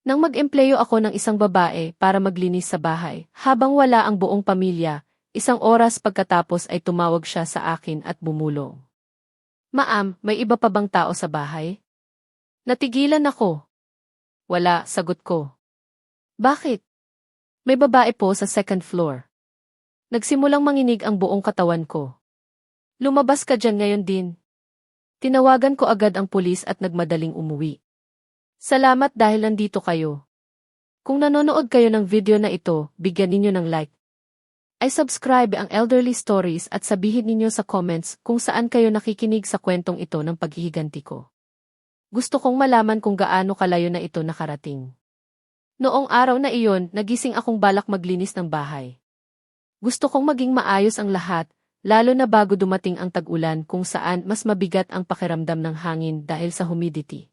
Nang mag-empleyo ako ng isang babae para maglinis sa bahay, habang wala ang buong pamilya, isang oras pagkatapos ay tumawag siya sa akin at bumulong. Ma'am, may iba pa bang tao sa bahay? Natigilan ako. Wala, sagot ko. Bakit? May babae po sa second floor. Nagsimulang manginig ang buong katawan ko. Lumabas ka dyan ngayon din. Tinawagan ko agad ang pulis at nagmadaling umuwi. Salamat dahil nandito kayo. Kung nanonood kayo ng video na ito, bigyan ninyo ng like. Ay subscribe ang Elderly Stories at sabihin ninyo sa comments kung saan kayo nakikinig sa kwentong ito ng paghihiganti ko. Gusto kong malaman kung gaano kalayo na ito nakarating. Noong araw na iyon, nagising akong balak maglinis ng bahay. Gusto kong maging maayos ang lahat, lalo na bago dumating ang tag-ulan kung saan mas mabigat ang pakiramdam ng hangin dahil sa humidity.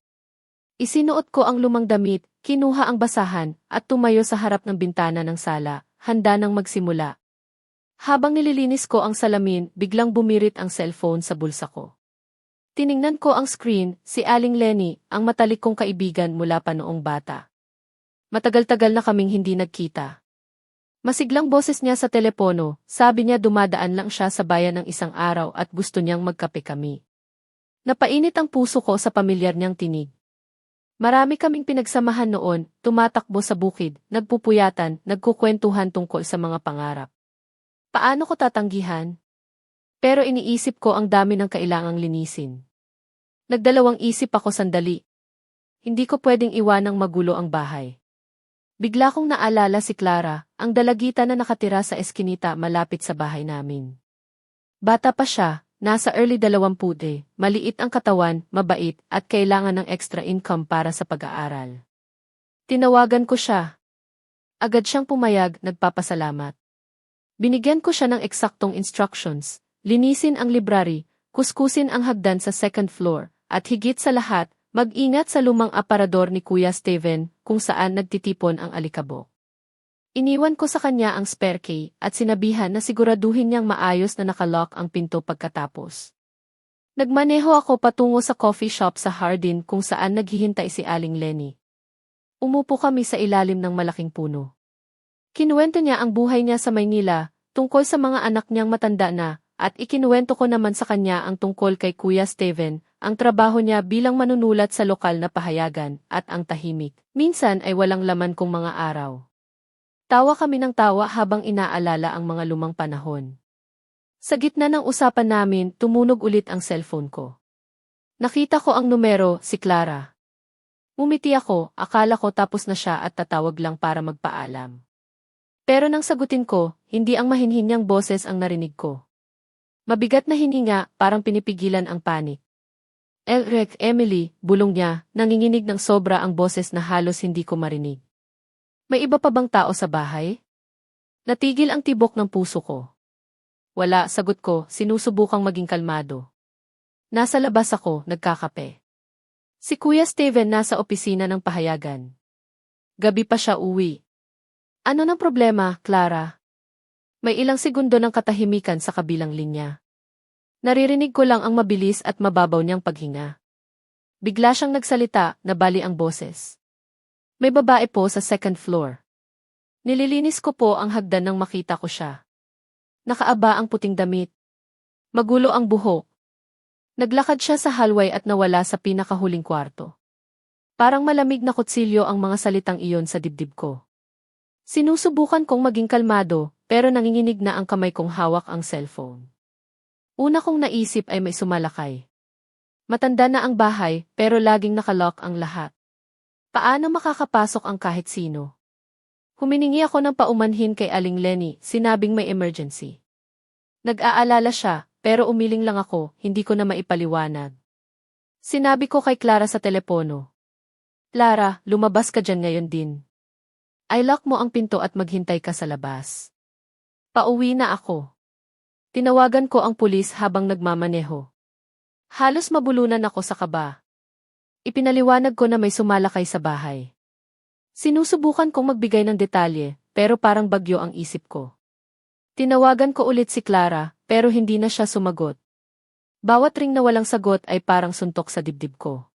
Isinuot ko ang lumang damit, kinuha ang basahan, at tumayo sa harap ng bintana ng sala, handa nang magsimula. Habang nililinis ko ang salamin, biglang bumirit ang cellphone sa bulsa ko. Tiningnan ko ang screen, si Aling Lenny, ang matalik kong kaibigan mula pa noong bata. Matagal-tagal na kaming hindi nagkita. Masiglang boses niya sa telepono, sabi niya dumadaan lang siya sa bayan ng isang araw at gusto niyang magkape kami. Napainit ang puso ko sa pamilyar niyang tinig. Marami kaming pinagsamahan noon, tumatakbo sa bukid, nagpupuyatan, nagkukwentuhan tungkol sa mga pangarap. Paano ko tatanggihan? Pero iniisip ko ang dami ng kailangang linisin. Nagdalawang isip ako sandali. Hindi ko pwedeng iwanang magulo ang bahay. Bigla kong naalala si Clara, ang dalagita na nakatira sa eskinita malapit sa bahay namin. Bata pa siya. Nasa early 20, maliit ang katawan, mabait, at kailangan ng extra income para sa pag-aaral. Tinawagan ko siya. Agad siyang pumayag, nagpapasalamat. Binigyan ko siya ng eksaktong instructions, linisin ang library, kuskusin ang hagdan sa second floor, at higit sa lahat, mag-ingat sa lumang aparador ni Kuya Steven kung saan nagtitipon ang alikabok. Iniwan ko sa kanya ang spare key at sinabihan na siguraduhin niyang maayos na nakalock ang pinto pagkatapos. Nagmaneho ako patungo sa coffee shop sa Hardin kung saan naghihintay si Aling Lenny. Umupo kami sa ilalim ng malaking puno. Kinuwento niya ang buhay niya sa Maynila, tungkol sa mga anak niyang matanda na, at ikinuwento ko naman sa kanya ang tungkol kay Kuya Steven, ang trabaho niya bilang manunulat sa lokal na pahayagan, at ang tahimik. Minsan ay walang laman kong mga araw. Tawa kami ng tawa habang inaalala ang mga lumang panahon. Sa gitna ng usapan namin, tumunog ulit ang cellphone ko. Nakita ko ang numero, si Clara. Ngumiti ako, akala ko tapos na siya at tatawag lang para magpaalam. Pero nang sagutin ko, hindi ang mahinhinyang boses ang narinig ko. Mabigat na hininga, parang pinipigilan ang panik. Elrek, Emily, bulong niya, nanginginig ng sobra ang boses na halos hindi ko marinig. May iba pa bang tao sa bahay? Natigil ang tibok ng puso ko. Wala, sagot ko, sinusubukang maging kalmado. Nasa labas ako, nagkakape. Si Kuya Steven nasa opisina ng pahayagan. Gabi pa siya uwi. Ano ng problema, Clara? May ilang segundo ng katahimikan sa kabilang linya. Naririnig ko lang ang mabilis at mababaw niyang paghinga. Bigla siyang nagsalita, nabali ang boses. May babae po sa second floor. Nililinis ko po ang hagdan nang makita ko siya. Nakaaba ang puting damit. Magulo ang buhok. Naglakad siya sa hallway at nawala sa pinakahuling kwarto. Parang malamig na kutsilyo ang mga salitang iyon sa dibdib ko. Sinusubukan kong maging kalmado, pero nanginginig na ang kamay kong hawak ang cellphone. Una kong naisip ay may sumalakay. Matanda na ang bahay, pero laging nakalock ang lahat. Paano makakapasok ang kahit sino? Huminingi ako ng paumanhin kay Aling Lenny, sinabing may emergency. Nag-aalala siya, pero umiling lang ako, hindi ko na maipaliwanag. Sinabi ko kay Clara sa telepono. Clara, lumabas ka dyan ngayon din. I-lock mo ang pinto at maghintay ka sa labas. Pauwi na ako. Tinawagan ko ang pulis habang nagmamaneho. Halos mabulunan ako sa kaba. Ipinaliwanag ko na may sumalakay sa bahay. Sinusubukan kong magbigay ng detalye, pero parang bagyo ang isip ko. Tinawagan ko ulit si Clara, pero hindi na siya sumagot. Bawat ring na walang sagot ay parang suntok sa dibdib ko.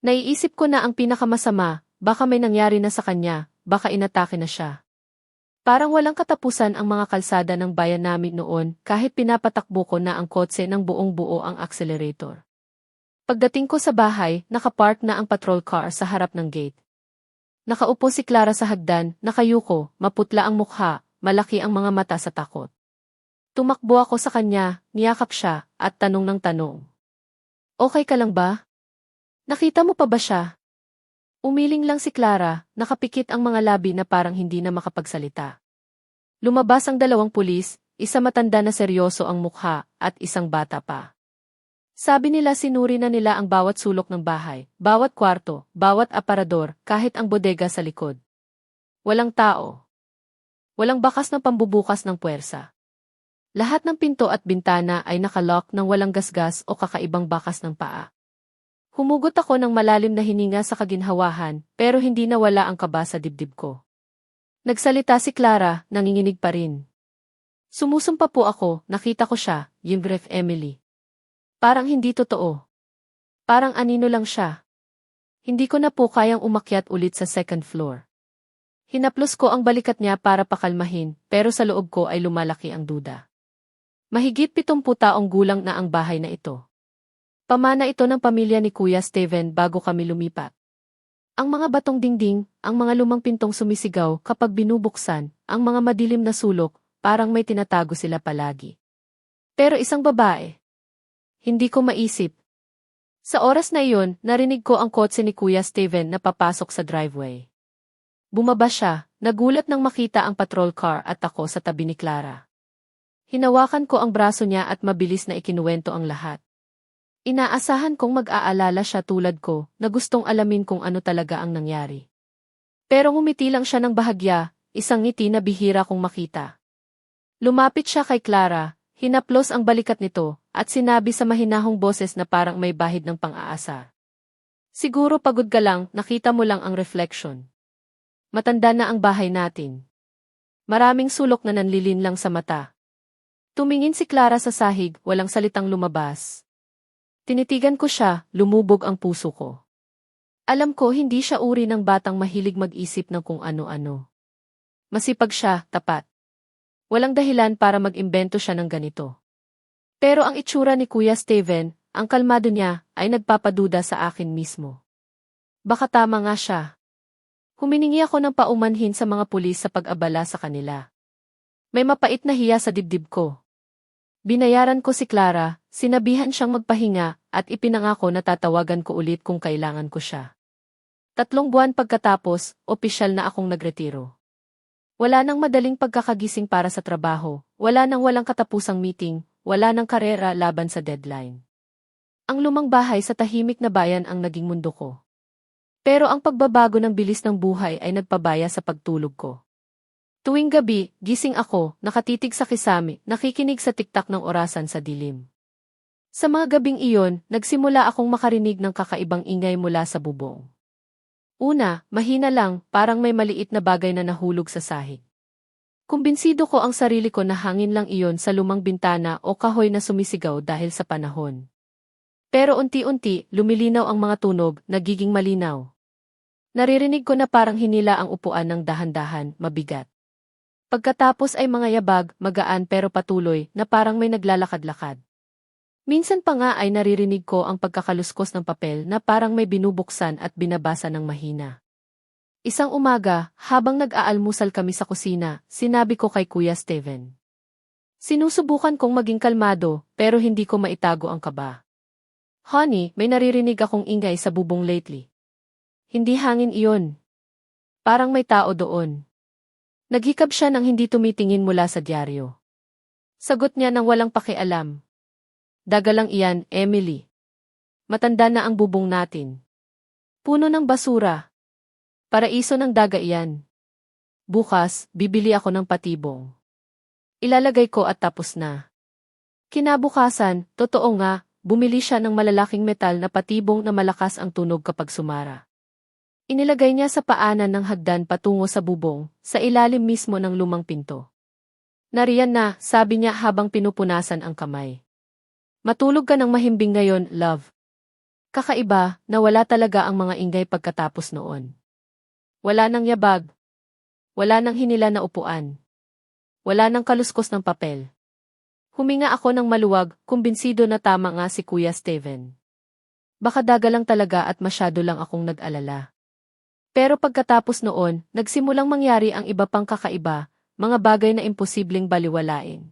Naiisip ko na ang pinakamasama, baka may nangyari na sa kanya, baka inatake na siya. Parang walang katapusan ang mga kalsada ng bayan namin noon kahit pinapatakbo ko na ang kotse ng buong buo ang accelerator. Pagdating ko sa bahay, nakapark na ang patrol car sa harap ng gate. Nakaupo si Clara sa hagdan, nakayuko, maputla ang mukha, malaki ang mga mata sa takot. Tumakbo ako sa kanya, niyakap siya, at tanong ng tanong. Okay ka lang ba? Nakita mo pa ba siya? Umiling lang si Clara, nakapikit ang mga labi na parang hindi na makapagsalita. Lumabas ang dalawang pulis, isa matanda na seryoso ang mukha, at isang bata pa. Sabi nila sinuri na nila ang bawat sulok ng bahay, bawat kwarto, bawat aparador, kahit ang bodega sa likod. Walang tao. Walang bakas ng pambubukas ng puwersa. Lahat ng pinto at bintana ay nakalock ng walang gasgas o kakaibang bakas ng paa. Humugot ako ng malalim na hininga sa kaginhawahan, pero hindi nawala ang kaba sa dibdib ko. Nagsalita si Clara, nanginginig pa rin. Sumusumpa po ako, nakita ko siya, yung Ref Emily. Parang hindi totoo. Parang anino lang siya. Hindi ko na po kayang umakyat ulit sa second floor. Hinaplos ko ang balikat niya para pakalmahin, pero sa loob ko ay lumalaki ang duda. Mahigit 70 taong gulang na ang bahay na ito. Pamana ito ng pamilya ni Kuya Steven bago kami lumipat. Ang mga batong dingding, ang mga lumang pintong sumisigaw kapag binubuksan, ang mga madilim na sulok, parang may tinatago sila palagi. Pero isang babae. Hindi ko maisip. Sa oras na iyon, narinig ko ang kotse ni Kuya Steven na papasok sa driveway. Bumaba siya, nagulat nang makita ang patrol car at ako sa tabi ni Clara. Hinawakan ko ang braso niya at mabilis na ikinuwento ang lahat. Inaasahan kong mag-aalala siya tulad ko na gustong alamin kung ano talaga ang nangyari. Pero ngumiti lang siya ng bahagya, isang ngiti na bihira kong makita. Lumapit siya kay Clara, hinaplos ang balikat nito, at sinabi sa mahinahong boses na parang may bahid ng pang-aasar. Siguro pagod ka lang, nakita mo lang ang reflection. Matanda na ang bahay natin. Maraming sulok na nanlilin lang sa mata. Tumingin si Clara sa sahig, walang salitang lumabas. Tinitigan ko siya, lumubog ang puso ko. Alam ko hindi siya uri ng batang mahilig mag-isip ng kung ano-ano. Masipag siya, tapat. Walang dahilan para mag-imbento siya ng ganito. Pero ang itsura ni Kuya Steven, ang kalmado niya, ay nagpapaduda sa akin mismo. Baka tama nga siya. Huminingi ako ng paumanhin sa mga pulis sa pag-abala sa kanila. May mapait na hiya sa dibdib ko. Binayaran ko si Clara, sinabihan siyang magpahinga, at ipinangako na tatawagan ko ulit kung kailangan ko siya. 3 buwan pagkatapos, opisyal na akong nagretiro. Wala nang madaling pagkakagising para sa trabaho, wala nang walang katapusang meeting, wala nang karera laban sa deadline. Ang lumang bahay sa tahimik na bayan ang naging mundo ko. Pero ang pagbabago ng bilis ng buhay ay nagpabaya sa pagtulog ko. Tuwing gabi, gising ako, nakatitig sa kisame, nakikinig sa tiktak ng orasan sa dilim. Sa mga gabing iyon, nagsimula akong makarinig ng kakaibang ingay mula sa bubong. Una, mahina lang, parang may maliit na bagay na nahulog sa sahig. Kumbinsido ko ang sarili ko na hangin lang iyon sa lumang bintana o kahoy na sumisigaw dahil sa panahon. Pero unti-unti, lumilinaw ang mga tunog, nagiging malinaw. Naririnig ko na parang hinila ang upuan ng dahan-dahan, mabigat. Pagkatapos ay mga yabag, magaan pero patuloy, na parang may naglalakad-lakad. Minsan pa nga ay naririnig ko ang pagkakaluskos ng papel na parang may binubuksan at binabasa ng mahina. Isang umaga, habang nag-aalmusal kami sa kusina, sinabi ko kay Kuya Steven. Sinusubukan kong maging kalmado, pero hindi ko maitago ang kaba. Honey, may naririnig akong ingay sa bubong lately. Hindi hangin iyon. Parang may tao doon. Naghikab siya nang hindi tumitingin mula sa dyaryo. Sagot niya nang walang pakialam. Dagalang iyan, Emily. Matanda na ang bubong natin. Puno ng basura. Paraiso ng daga iyan. Bukas, bibili ako ng patibong. Ilalagay ko at tapos na. Kinabukasan, totoo nga, bumili siya ng malalaking metal na patibong na malakas ang tunog kapag sumara. Inilagay niya sa paanan ng hagdan patungo sa bubong, sa ilalim mismo ng lumang pinto. Nariyan na, sabi niya habang pinupunasan ang kamay. Matulog ka ng mahimbing ngayon, love. Kakaiba, nawala talaga ang mga ingay pagkatapos noon. Wala nang yabag. Wala nang hinila na upuan. Wala nang kaluskos ng papel. Huminga ako ng maluwag, kumbinsido na tama nga si Kuya Steven. Baka daga lang talaga at masyado lang akong nag-alala. Pero pagkatapos noon, nagsimulang mangyari ang iba pang kakaiba, mga bagay na imposibleng baliwalain.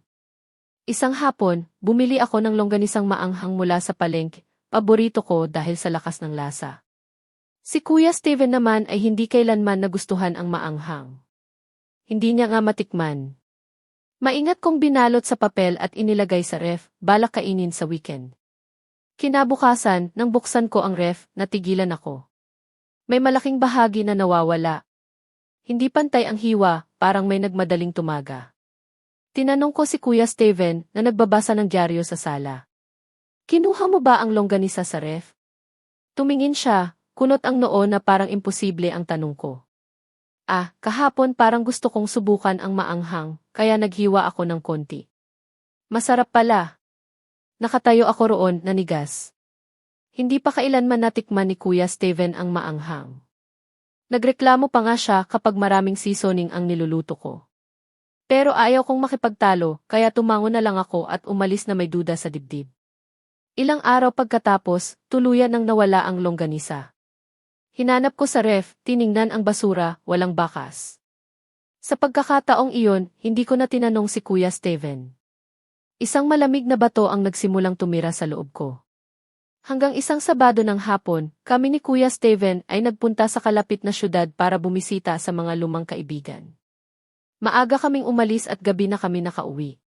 Isang hapon, bumili ako ng longganisang maanghang mula sa palengke, paborito ko dahil sa lakas ng lasa. Si Kuya Steven naman ay hindi kailanman nagustuhan ang maanghang. Hindi niya nga matikman. Maingat kong binalot sa papel at inilagay sa ref, balak kainin sa weekend. Kinabukasan, nang buksan ko ang ref, natigilan ako. May malaking bahagi na nawawala. Hindi pantay ang hiwa, parang may nagmadaling tumaga. Tinanong ko si Kuya Steven na nagbabasa ng dyaryo sa sala. Kinuha mo ba ang longganisa sa ref? Tumingin siya, kunot ang noo na parang imposible ang tanong ko. Kahapon parang gusto kong subukan ang maanghang, kaya naghiwa ako ng konti. Masarap pala. Nakatayo ako roon, nanigas. Hindi pa kailanman natikman ni Kuya Steven ang maanghang. Nagreklamo pa nga siya kapag maraming seasoning ang niluluto ko. Pero ayaw kong makipagtalo, kaya tumango na lang ako at umalis na may duda sa dibdib. Ilang araw pagkatapos, tuluyan nang nawala ang longganisa. Hinanap ko sa ref, tiningnan ang basura, walang bakas. Sa pagkakataong iyon, hindi ko na tinanong si Kuya Steven. Isang malamig na bato ang nagsimulang tumira sa loob ko. Hanggang isang Sabado ng hapon, kami ni Kuya Steven ay nagpunta sa kalapit na syudad para bumisita sa mga lumang kaibigan. Maaga kaming umalis at gabi na kami nakauwi.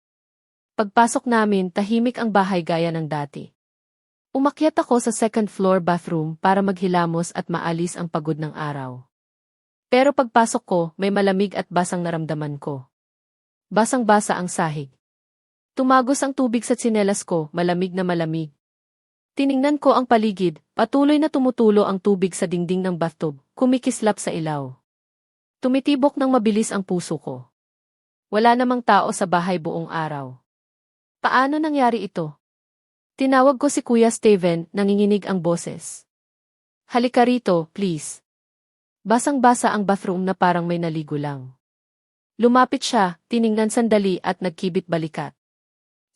Pagpasok namin, tahimik ang bahay gaya ng dati. Umakyat ako sa second floor bathroom para maghilamos at maalis ang pagod ng araw. Pero pagpasok ko, may malamig at basang naramdaman ko. Basang-basa ang sahig. Tumagos ang tubig sa tsinelas ko, malamig na malamig. Tiningnan ko ang paligid, patuloy na tumutulo ang tubig sa dingding ng bathtub, kumikislap sa ilaw. Tumitibok ng mabilis ang puso ko. Wala namang tao sa bahay buong araw. Paano nangyari ito? Tinawag ko si Kuya Steven, nanginginig ang boses. Halika rito, please. Basang-basa ang bathroom na parang may naligo lang. Lumapit siya, tiningnan sandali at nagkibit balikat.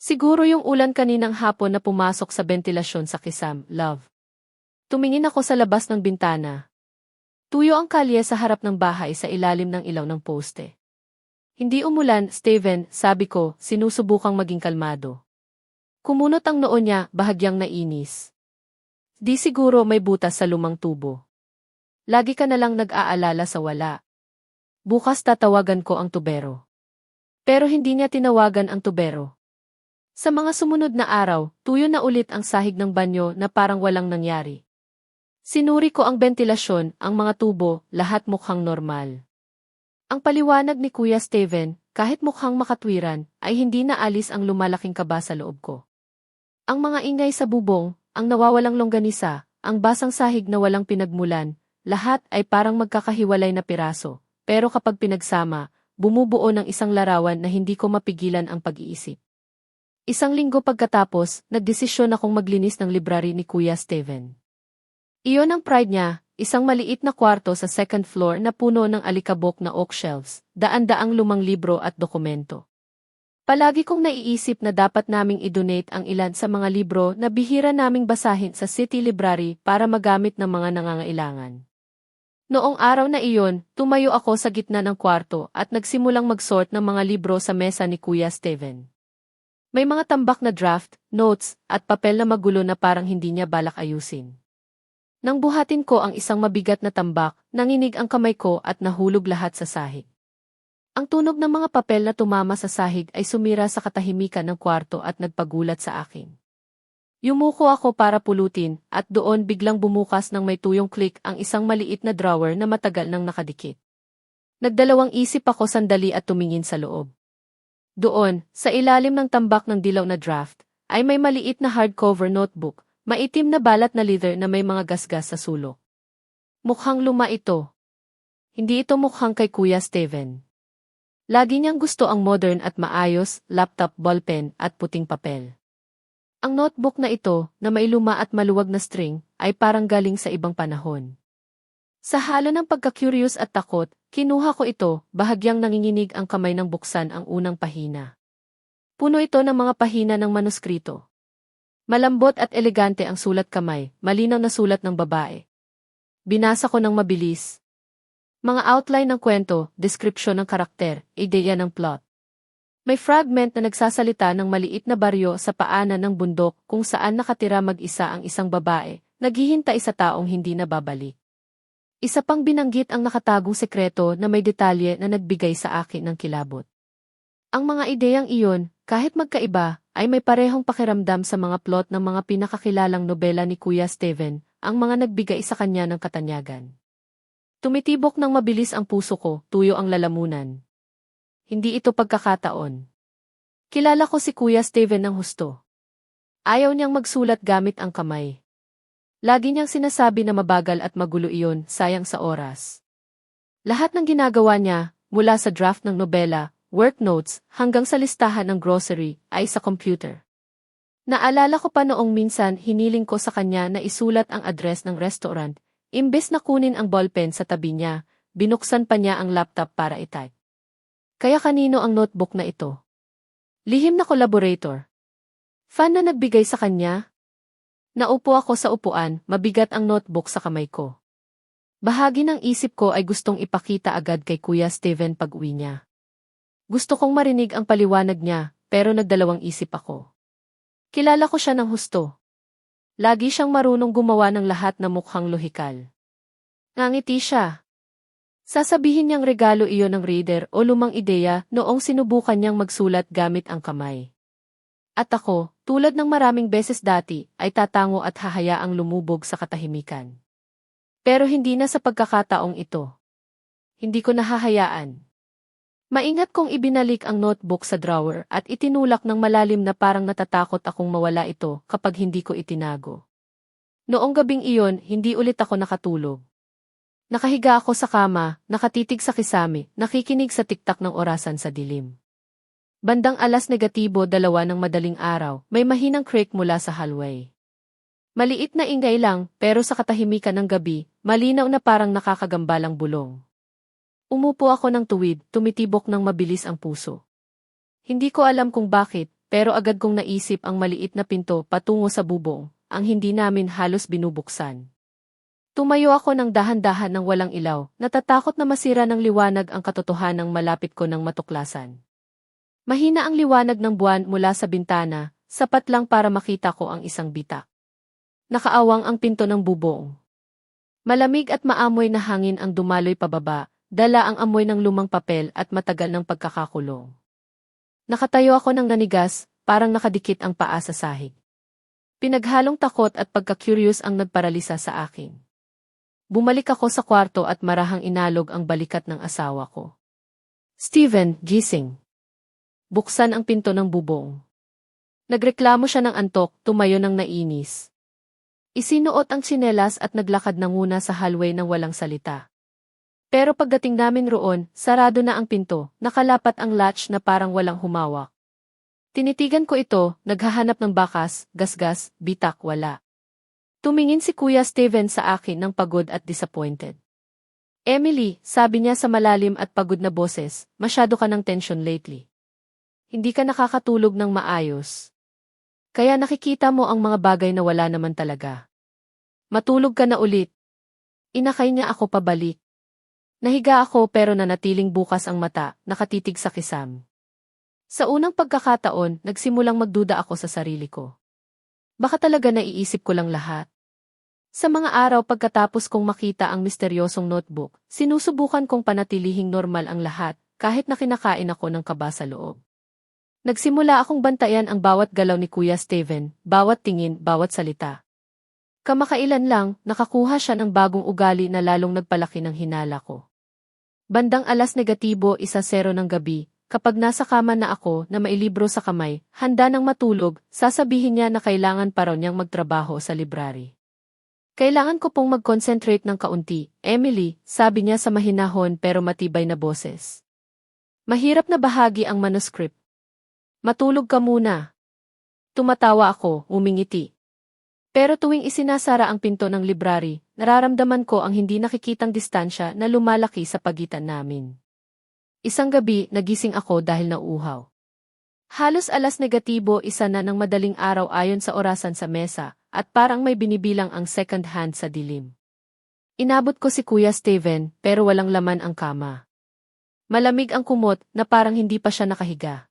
Siguro yung ulan kaninang hapon na pumasok sa bentilasyon sa kisam, love. Tumingin ako sa labas ng bintana. Tuyo ang kalye sa harap ng bahay sa ilalim ng ilaw ng poste. Hindi umulan, Steven, sabi ko, sinusubukang maging kalmado. Kumunot ang noo niya, bahagyang nainis. Di siguro may butas sa lumang tubo. Lagi ka na lang nag-aalala sa wala. Bukas tatawagan ko ang tubero. Pero hindi niya tinawagan ang tubero. Sa mga sumunod na araw, tuyo na ulit ang sahig ng banyo na parang walang nangyari. Sinuri ko ang bentilasyon, ang mga tubo, lahat mukhang normal. Ang paliwanag ni Kuya Steven, kahit mukhang makatwiran, ay hindi naalis ang lumalaking kaba sa loob ko. Ang mga ingay sa bubong, ang nawawalang longganisa, ang basang sahig na walang pinagmulan, lahat ay parang magkakahiwalay na piraso, pero kapag pinagsama, bumubuo ng isang larawan na hindi ko mapigilan ang pag-iisip. Isang linggo pagkatapos, nagdesisyon akong maglinis ng library ni Kuya Steven. Iyon ang pride niya, isang maliit na kwarto sa second floor na puno ng alikabok na oak shelves, daan-daang lumang libro at dokumento. Palagi kong naiisip na dapat naming i-donate ang ilan sa mga libro na bihira naming basahin sa City Library para magamit ng mga nangangailangan. Noong araw na iyon, tumayo ako sa gitna ng kwarto at nagsimulang mag-sort ng mga libro sa mesa ni Kuya Steven. May mga tambak na draft, notes, at papel na magulo na parang hindi niya balak ayusin. Nang buhatin ko ang isang mabigat na tambak, nanginig ang kamay ko at nahulog lahat sa sahig. Ang tunog ng mga papel na tumama sa sahig ay sumira sa katahimikan ng kwarto at nagpagulat sa akin. Yumuko ako para pulutin at doon biglang bumukas ng may tuyong click ang isang maliit na drawer na matagal nang nakadikit. Nagdalawang isip ako sandali at tumingin sa loob. Doon, sa ilalim ng tambak ng dilaw na draft, ay may maliit na hardcover notebook, maitim na balat na leather na may mga gasgas sa sulok. Mukhang luma ito. Hindi ito mukhang kay Kuya Steven. Lagi niyang gusto ang modern at maayos, laptop, ballpen at puting papel. Ang notebook na ito, na may luma at maluwag na string, ay parang galing sa ibang panahon. Sa halo ng pagka-curious at takot, kinuha ko ito, bahagyang nanginginig ang kamay ng buksan ang unang pahina. Puno ito ng mga pahina ng manuskrito. Malambot at elegante ang sulat kamay, malinaw na sulat ng babae. Binasa ko ng mabilis. Mga outline ng kwento, deskripsyon ng karakter, ideya ng plot. May fragment na nagsasalita ng maliit na baryo sa paanan ng bundok kung saan nakatira mag-isa ang isang babae, naghihintay sa taong hindi na babalik. Isa pang binanggit ang nakatagong sekreto na may detalye na nagbigay sa akin ng kilabot. Ang mga ideyang iyon, kahit magkaiba, ay may parehong pakiramdam sa mga plot ng mga pinakakilalang nobela ni Kuya Steven, ang mga nagbigay sa kanya ng katanyagan. Tumitibok ng mabilis ang puso ko, tuyo ang lalamunan. Hindi ito pagkakataon. Kilala ko si Kuya Steven ng husto. Ayaw niyang magsulat gamit ang kamay. Lagi niyang sinasabi na mabagal at magulo iyon, sayang sa oras. Lahat ng ginagawa niya, mula sa draft ng nobela, work notes, hanggang sa listahan ng grocery, ay sa computer. Naalala ko pa noong minsan hiniling ko sa kanya na isulat ang address ng restaurant, imbes na kunin ang ballpen sa tabi niya, binuksan pa niya ang laptop para itype. Kaya kanino ang notebook na ito? Lihim na collaborator. Fan na nagbigay sa kanya? Naupo ako sa upuan, mabigat ang notebook sa kamay ko. Bahagi ng isip ko ay gustong ipakita agad kay Kuya Steven pag-uwi niya. Gusto kong marinig ang paliwanag niya, pero nagdalawang isip ako. Kilala ko siya ng husto. Lagi siyang marunong gumawa ng lahat na mukhang lohikal. Ngangiti siya. Sasabihin niyang regalo iyon ng reader o lumang ideya noong sinubukan niyang magsulat gamit ang kamay. At ako, tulad ng maraming beses dati, ay tatango at hahayaang lumubog sa katahimikan. Pero hindi na sa pagkakataong ito. Hindi ko nahahayaan. Maingat kong ibinalik ang notebook sa drawer at itinulak ng malalim na parang natatakot akong mawala ito kapag hindi ko itinago. Noong gabing iyon, hindi ulit ako nakatulog. Nakahiga ako sa kama, nakatitig sa kisame, nakikinig sa tiktak ng orasan sa dilim. Bandang 2:00 ng madaling araw, may mahinang creak mula sa hallway. Maliit na ingay lang, pero sa katahimikan ng gabi, malinaw na parang nakakagambalang bulong. Umupo ako ng tuwid, tumitibok ng mabilis ang puso. Hindi ko alam kung bakit, pero agad kong naisip ang maliit na pinto patungo sa bubong, ang hindi namin halos binubuksan. Tumayo ako ng dahan-dahan ng walang ilaw, natatakot na masira ng liwanag ang katotohanang malapit ko ng matuklasan. Mahina ang liwanag ng buwan mula sa bintana, sapat lang para makita ko ang isang bitak. Nakaawang ang pinto ng bubong. Malamig at maamoy na hangin ang dumaloy pababa, dala ang amoy ng lumang papel at matagal ng pagkakakulong. Nakatayo ako ng nanigas, parang nakadikit ang paa sa sahig. Pinaghalong takot at pagka-curious ang nagparalisa sa akin. Bumalik ako sa kwarto at marahang inalog ang balikat ng asawa ko. Steven, gising. Buksan ang pinto ng bubong. Nagreklamo siya ng antok, tumayo ng nainis. Isinuot ang tsinelas at naglakad na muna sa hallway ng walang salita. Pero pagdating namin roon, sarado na ang pinto, nakalapat ang latch na parang walang humawak. Tinitigan ko ito, naghahanap ng bakas, gasgas, bitak, wala. Tumingin si Kuya Steven sa akin ng pagod at disappointed. Emily, sabi niya sa malalim at pagod na boses, masyado ka ng tension lately. Hindi ka nakakatulog ng maayos. Kaya nakikita mo ang mga bagay na wala naman talaga. Matulog ka na ulit. Inakay niya ako pabalik. Nahiga ako pero nanatiling bukas ang mata, nakatitig sa kisam. Sa unang pagkakataon, nagsimulang magduda ako sa sarili ko. Baka talaga naiisip ko lang lahat. Sa mga araw pagkatapos kong makita ang misteryosong notebook, sinusubukan kong panatilihing normal ang lahat, kahit na kinakain ako ng kaba sa loob. Nagsimula akong bantayan ang bawat galaw ni Kuya Steven, bawat tingin, bawat salita. Kamakailan lang, nakakuha siya ng bagong ugali na lalong nagpalaki ng hinala ko. Bandang 1:00 ng gabi, kapag nasa kama na ako na may libro sa kamay, handa nang matulog, sasabihin niya na kailangan pa raw niyang magtrabaho sa library. Kailangan ko pong mag-concentrate ng kaunti, Emily, sabi niya sa mahinahon pero matibay na boses. Mahirap na bahagi ang manuscript. Matulog ka muna. Tumatawa ako, umingiti. Pero tuwing isinasara ang pinto ng library, nararamdaman ko ang hindi nakikitang distansya na lumalaki sa pagitan namin. Isang gabi, nagising ako dahil nauuhaw. Halos alas negatibo isa na ng madaling araw ayon sa orasan sa mesa, at parang may binibilang ang second hand sa dilim. Inabot ko si Kuya Steven, pero walang laman ang kama. Malamig ang kumot na parang hindi pa siya nakahiga.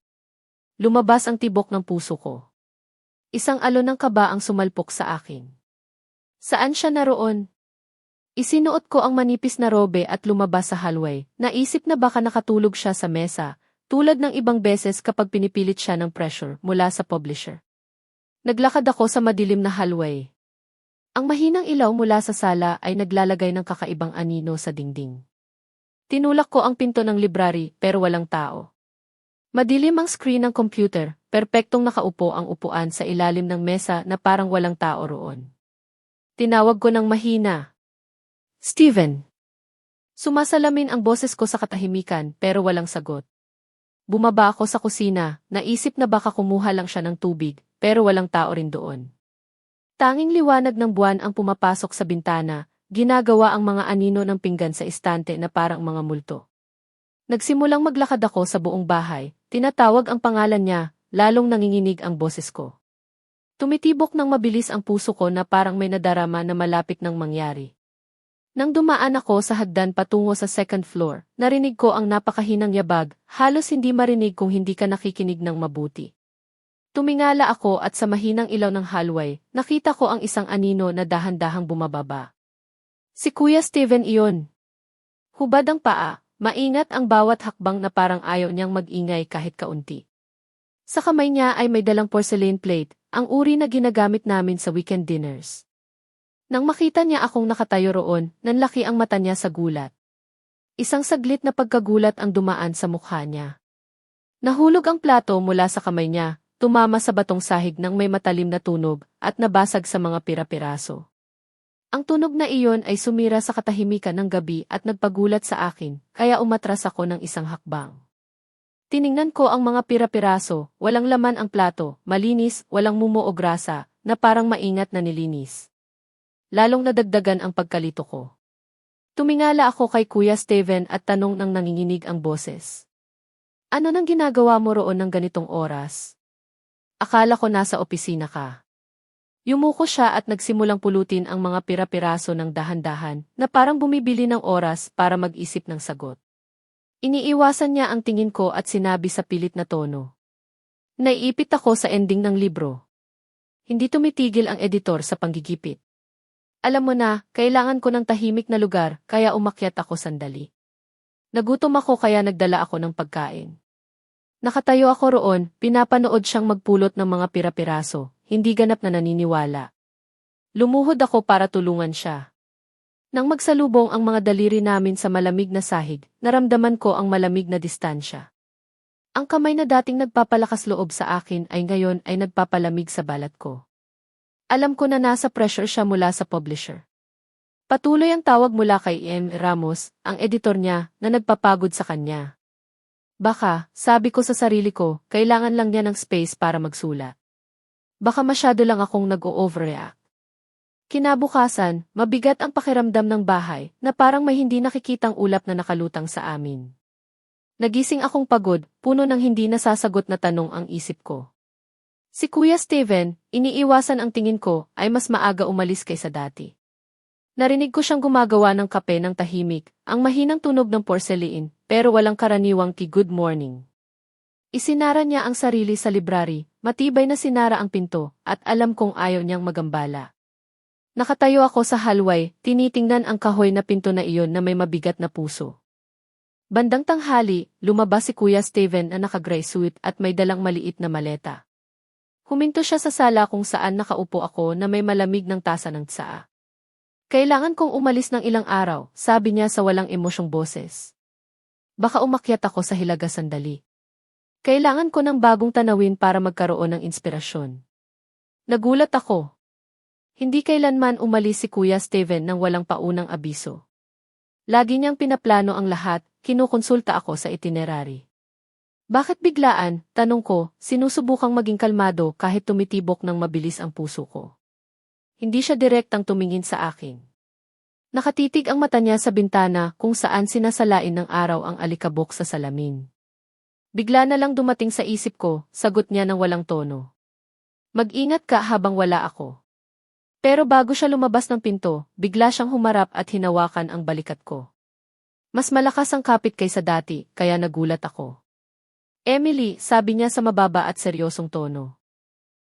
Lumabas ang tibok ng puso ko. Isang alon ng kaba ang sumalpok sa akin. Saan siya naroon? Isinuot ko ang manipis na robe at lumabas sa hallway. Naisip na baka nakatulog siya sa mesa, tulad ng ibang beses kapag pinipilit siya ng pressure mula sa publisher. Naglakad ako sa madilim na hallway. Ang mahinang ilaw mula sa sala ay naglalagay ng kakaibang anino sa dingding. Tinulak ko ang pinto ng library pero walang tao. Madilim ang screen ng computer, perpektong nakaupo ang upuan sa ilalim ng mesa na parang walang tao roon. Tinawag ko ng mahina. Steven! Sumasalamin ang boses ko sa katahimikan pero walang sagot. Bumaba ako sa kusina, naisip na baka kumuha lang siya ng tubig, pero walang tao rin doon. Tanging liwanag ng buwan ang pumapasok sa bintana, ginagawa ang mga anino ng pinggan sa istante na parang mga multo. Nagsimulang maglakad ako sa buong bahay, tinatawag ang pangalan niya, lalong nanginginig ang boses ko. Tumitibok ng mabilis ang puso ko na parang may nadarama na malapit nang mangyari. Nang dumaan ako sa hagdan patungo sa second floor, narinig ko ang napakahinang yabag, halos hindi marinig kung hindi ka nakikinig ng mabuti. Tumingala ako at sa mahinang ilaw ng hallway, nakita ko ang isang anino na dahan-dahang bumababa. Si Kuya Steven iyon. Hubad ang paa, maingat ang bawat hakbang na parang ayaw niyang mag-ingay kahit kaunti. Sa kamay niya ay may dalang porcelain plate, ang uri na ginagamit namin sa weekend dinners. Nang makita niya akong nakatayo roon, nanlaki ang mata niya sa gulat. Isang saglit na pagkagulat ang dumaan sa mukha niya. Nahulog ang plato mula sa kamay niya, tumama sa batong sahig ng may matalim na tunog, at nabasag sa mga pira-piraso. Ang tunog na iyon ay sumira sa katahimikan ng gabi at nagpagulat sa akin, kaya umatras ako ng isang hakbang. Tiningnan ko ang mga pira-piraso, walang laman ang plato, malinis, walang mumo o grasa, na parang maingat na nilinis. Lalong nadagdagan ang pagkalito ko. Tumingala ako kay Kuya Steven at tanong ng nanginginig ang boses. Ano nang ginagawa mo roon ng ganitong oras? Akala ko nasa opisina ka. Yumuko siya at nagsimulang pulutin ang mga pira-piraso ng dahan-dahan na parang bumibili ng oras para mag-isip ng sagot. Iniiwasan niya ang tingin ko at sinabi sa pilit na tono. Naiipit ako sa ending ng libro. Hindi tumitigil ang editor sa panggigipit. Alam mo na, kailangan ko ng tahimik na lugar kaya umakyat ako sandali. Nagutom ako kaya nagdala ako ng pagkain. Nakatayo ako roon, pinapanood siyang magpulot ng mga pira-piraso. Hindi ganap na naniniwala. Lumuhod ako para tulungan siya. Nang magsalubong ang mga daliri namin sa malamig na sahig, naramdaman ko ang malamig na distansya. Ang kamay na dating nagpapalakas loob sa akin ay ngayon ay nagpapalamig sa balat ko. Alam ko na nasa pressure siya mula sa publisher. Patuloy ang tawag mula kay M. Ramos, ang editor niya, na nagpapagod sa kanya. Baka, sabi ko sa sarili ko, kailangan lang niya ng space para magsulat. Baka masyado lang akong nag-o-overreact. Kinabukasan, mabigat ang pakiramdam ng bahay na parang may hindi nakikitang ulap na nakalutang sa amin. Nagising akong pagod, puno ng hindi nasasagot na tanong ang isip ko. Si Kuya Steven, iniiwasan ang tingin ko, ay mas maaga umalis kaysa dati. Narinig ko siyang gumagawa ng kape ng tahimik, ang mahinang tunog ng porcelain, pero walang karaniwang good morning. Isinara niya ang sarili sa library, matibay na sinara ang pinto, at alam kong ayaw niyang magambala. Nakatayo ako sa hallway, tinitingnan ang kahoy na pinto na iyon na may mabigat na puso. Bandang tanghali, lumabas si Kuya Steven na naka-gray suit at may dalang maliit na maleta. Huminto siya sa sala kung saan nakaupo ako na may malamig ng tasa ng tsaa. Kailangan kong umalis ng ilang araw, sabi niya sa walang emosyong boses. Baka umakyat ako sa hilaga sandali. Kailangan ko ng bagong tanawin para magkaroon ng inspirasyon. Nagulat ako. Hindi kailanman umalis si Kuya Steven nang walang paunang abiso. Lagi niyang pinaplano ang lahat, kinukonsulta ako sa itinerary. Bakit biglaan, tanong ko, sinusubukang maging kalmado kahit tumitibok ng mabilis ang puso ko. Hindi siya direktang tumingin sa akin. Nakatitig ang mata niya sa bintana kung saan sinasalain ng araw ang alikabok sa salamin. Bigla na lang dumating sa isip ko, sagot niya ng walang tono. Mag-ingat ka habang wala ako. Pero bago siya lumabas ng pinto, bigla siyang humarap at hinawakan ang balikat ko. Mas malakas ang kapit kaysa dati, kaya nagulat ako. Emily, sabi niya sa mababa at seryosong tono.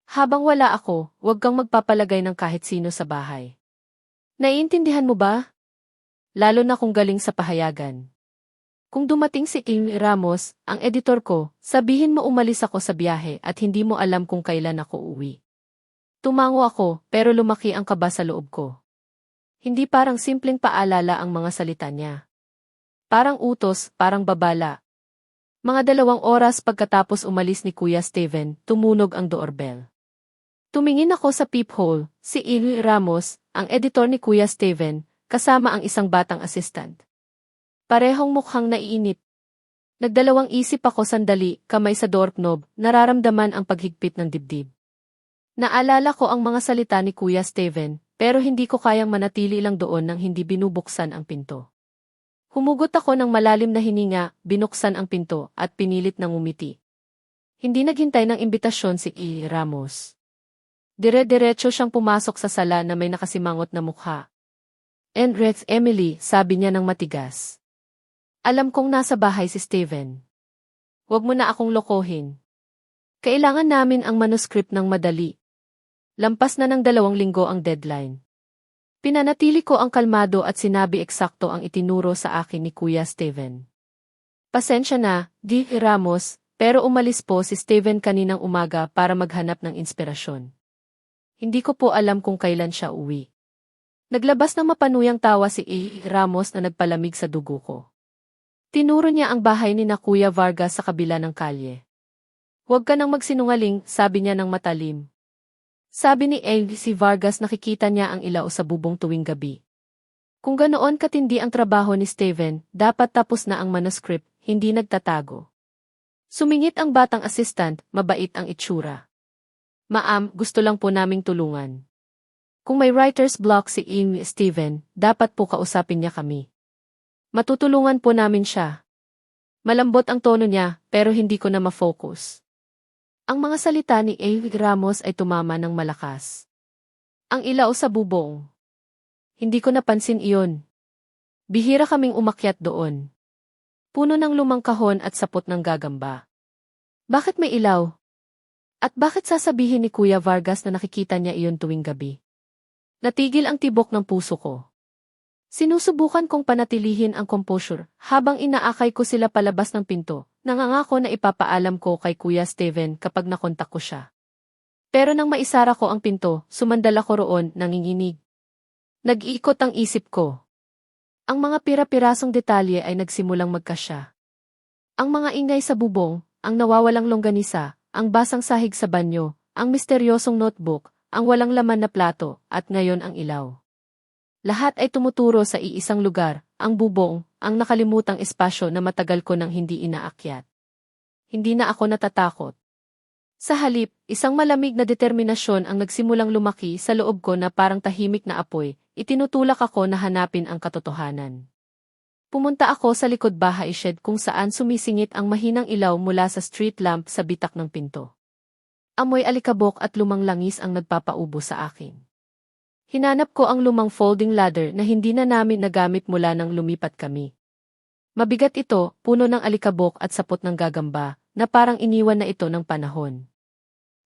Habang wala ako, huwag kang magpapalagay ng kahit sino sa bahay. Naiintindihan mo ba? Lalo na kung galing sa pahayagan. Kung dumating si Amy Ramos, ang editor ko, sabihin mo umalis ako sa biyahe at hindi mo alam kung kailan ako uwi. Tumango ako, pero lumaki ang kaba sa loob ko. Hindi parang simpleng paalala ang mga salita niya. Parang utos, parang babala. Mga 2 oras pagkatapos umalis ni Kuya Steven, tumunog ang doorbell. Tumingin ako sa peephole, si Amy Ramos, ang editor ni Kuya Steven, kasama ang isang batang assistant. Parehong mukhang naiinip. Nagdalawang isip ako sandali, kamay sa doorknob, nararamdaman ang paghigpit ng dibdib. Naalala ko ang mga salita ni Kuya Steven, pero hindi ko kayang manatili lang doon nang hindi binubuksan ang pinto. Humugot ako ng malalim na hininga, binuksan ang pinto, at pinilit ng umiti. Hindi naghintay ng imbitasyon si E. Ramos. Dire-diretso siyang pumasok sa sala na may nakasimangot na mukha. "Enrex, Emily," sabi niya ng matigas. "Alam kong nasa bahay si Steven. Huwag mo na akong lokohin. Kailangan namin ang manuscript ng madali. Lampas na ng 2 linggo ang deadline." Pinanatili ko ang kalmado at sinabi eksakto ang itinuro sa akin ni Kuya Steven. "Pasensya na, D. Ramos, pero umalis po si Steven kaninang umaga para maghanap ng inspirasyon. Hindi ko po alam kung kailan siya uwi." Naglabas ng mapanuyang tawa si A. Ramos na nagpalamig sa dugo ko. Tinuro niya ang bahay ni na Kuya Vargas sa kabila ng kalye. "Huwag ka nang magsinungaling," sabi niya ng matalim. Sabi ni A. si Vargas nakikita niya ang ilaw sa bubong tuwing gabi. Kung ganoon katindi ang trabaho ni Steven, dapat tapos na ang manuscript, hindi nagtatago. Sumingit ang batang assistant, mabait ang itsura. "Ma'am, gusto lang po naming tulungan. Kung may writer's block si Amy Steven, dapat po kausapin niya kami. Matutulungan po namin siya." Malambot ang tono niya, pero hindi ko na ma-focus. Ang mga salita ni Amy Ramos ay tumama ng malakas. Ang ilaw sa bubong. Hindi ko napansin iyon. Bihira kaming umakyat doon. Puno ng lumang kahon at sapot ng gagamba. Bakit may ilaw? At bakit sasabihin ni Kuya Vargas na nakikita niya iyon tuwing gabi? Natigil ang tibok ng puso ko. Sinusubukan kong panatilihin ang composure habang inaakay ko sila palabas ng pinto, nangangako na ipapaalam ko kay Kuya Steven kapag nakontak ko siya. Pero nang maisara ko ang pinto, sumandal ako roon, nanginginig. Nag-iikot ang isip ko. Ang mga pira-pirasong detalye ay nagsimulang magkasya. Ang mga ingay sa bubong, ang nawawalang longganisa, ang basang sahig sa banyo, ang misteryosong notebook, ang walang laman na plato, at ngayon ang ilaw. Lahat ay tumuturo sa iisang lugar, ang bubong, ang nakalimutang espasyo na matagal ko nang hindi inaakyat. Hindi na ako natatakot. Sa halip, isang malamig na determinasyon ang nagsimulang lumaki sa loob ko na parang tahimik na apoy, itinutulak ako na hanapin ang katotohanan. Pumunta ako sa likod bahay shed kung saan sumisingit ang mahinang ilaw mula sa street lamp sa bitak ng pinto. Amoy alikabok at lumang langis ang nagpapaubo sa akin. Hinanap ko ang lumang folding ladder na hindi na namin nagamit mula nang lumipat kami. Mabigat ito, puno ng alikabok at sapot ng gagamba, na parang iniwan na ito ng panahon.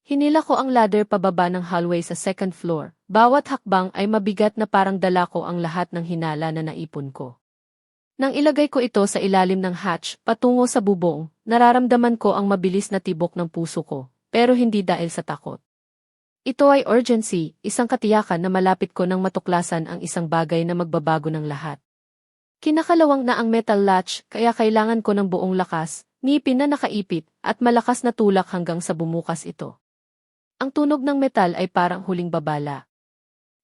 Hinila ko ang ladder pababa ng hallway sa 2nd floor, bawat hakbang ay mabigat na parang dala ko ang lahat ng hinala na naipon ko. Nang ilagay ko ito sa ilalim ng hatch, patungo sa bubong, nararamdaman ko ang mabilis na tibok ng puso ko, pero hindi dahil sa takot. Ito ay urgency, isang katiyakan na malapit ko nang matuklasan ang isang bagay na magbabago ng lahat. Kinakalawang na ang metal latch, kaya kailangan ko ng buong lakas, ngipin na nakaipit, at malakas na tulak hanggang sa bumukas ito. Ang tunog ng metal ay parang huling babala.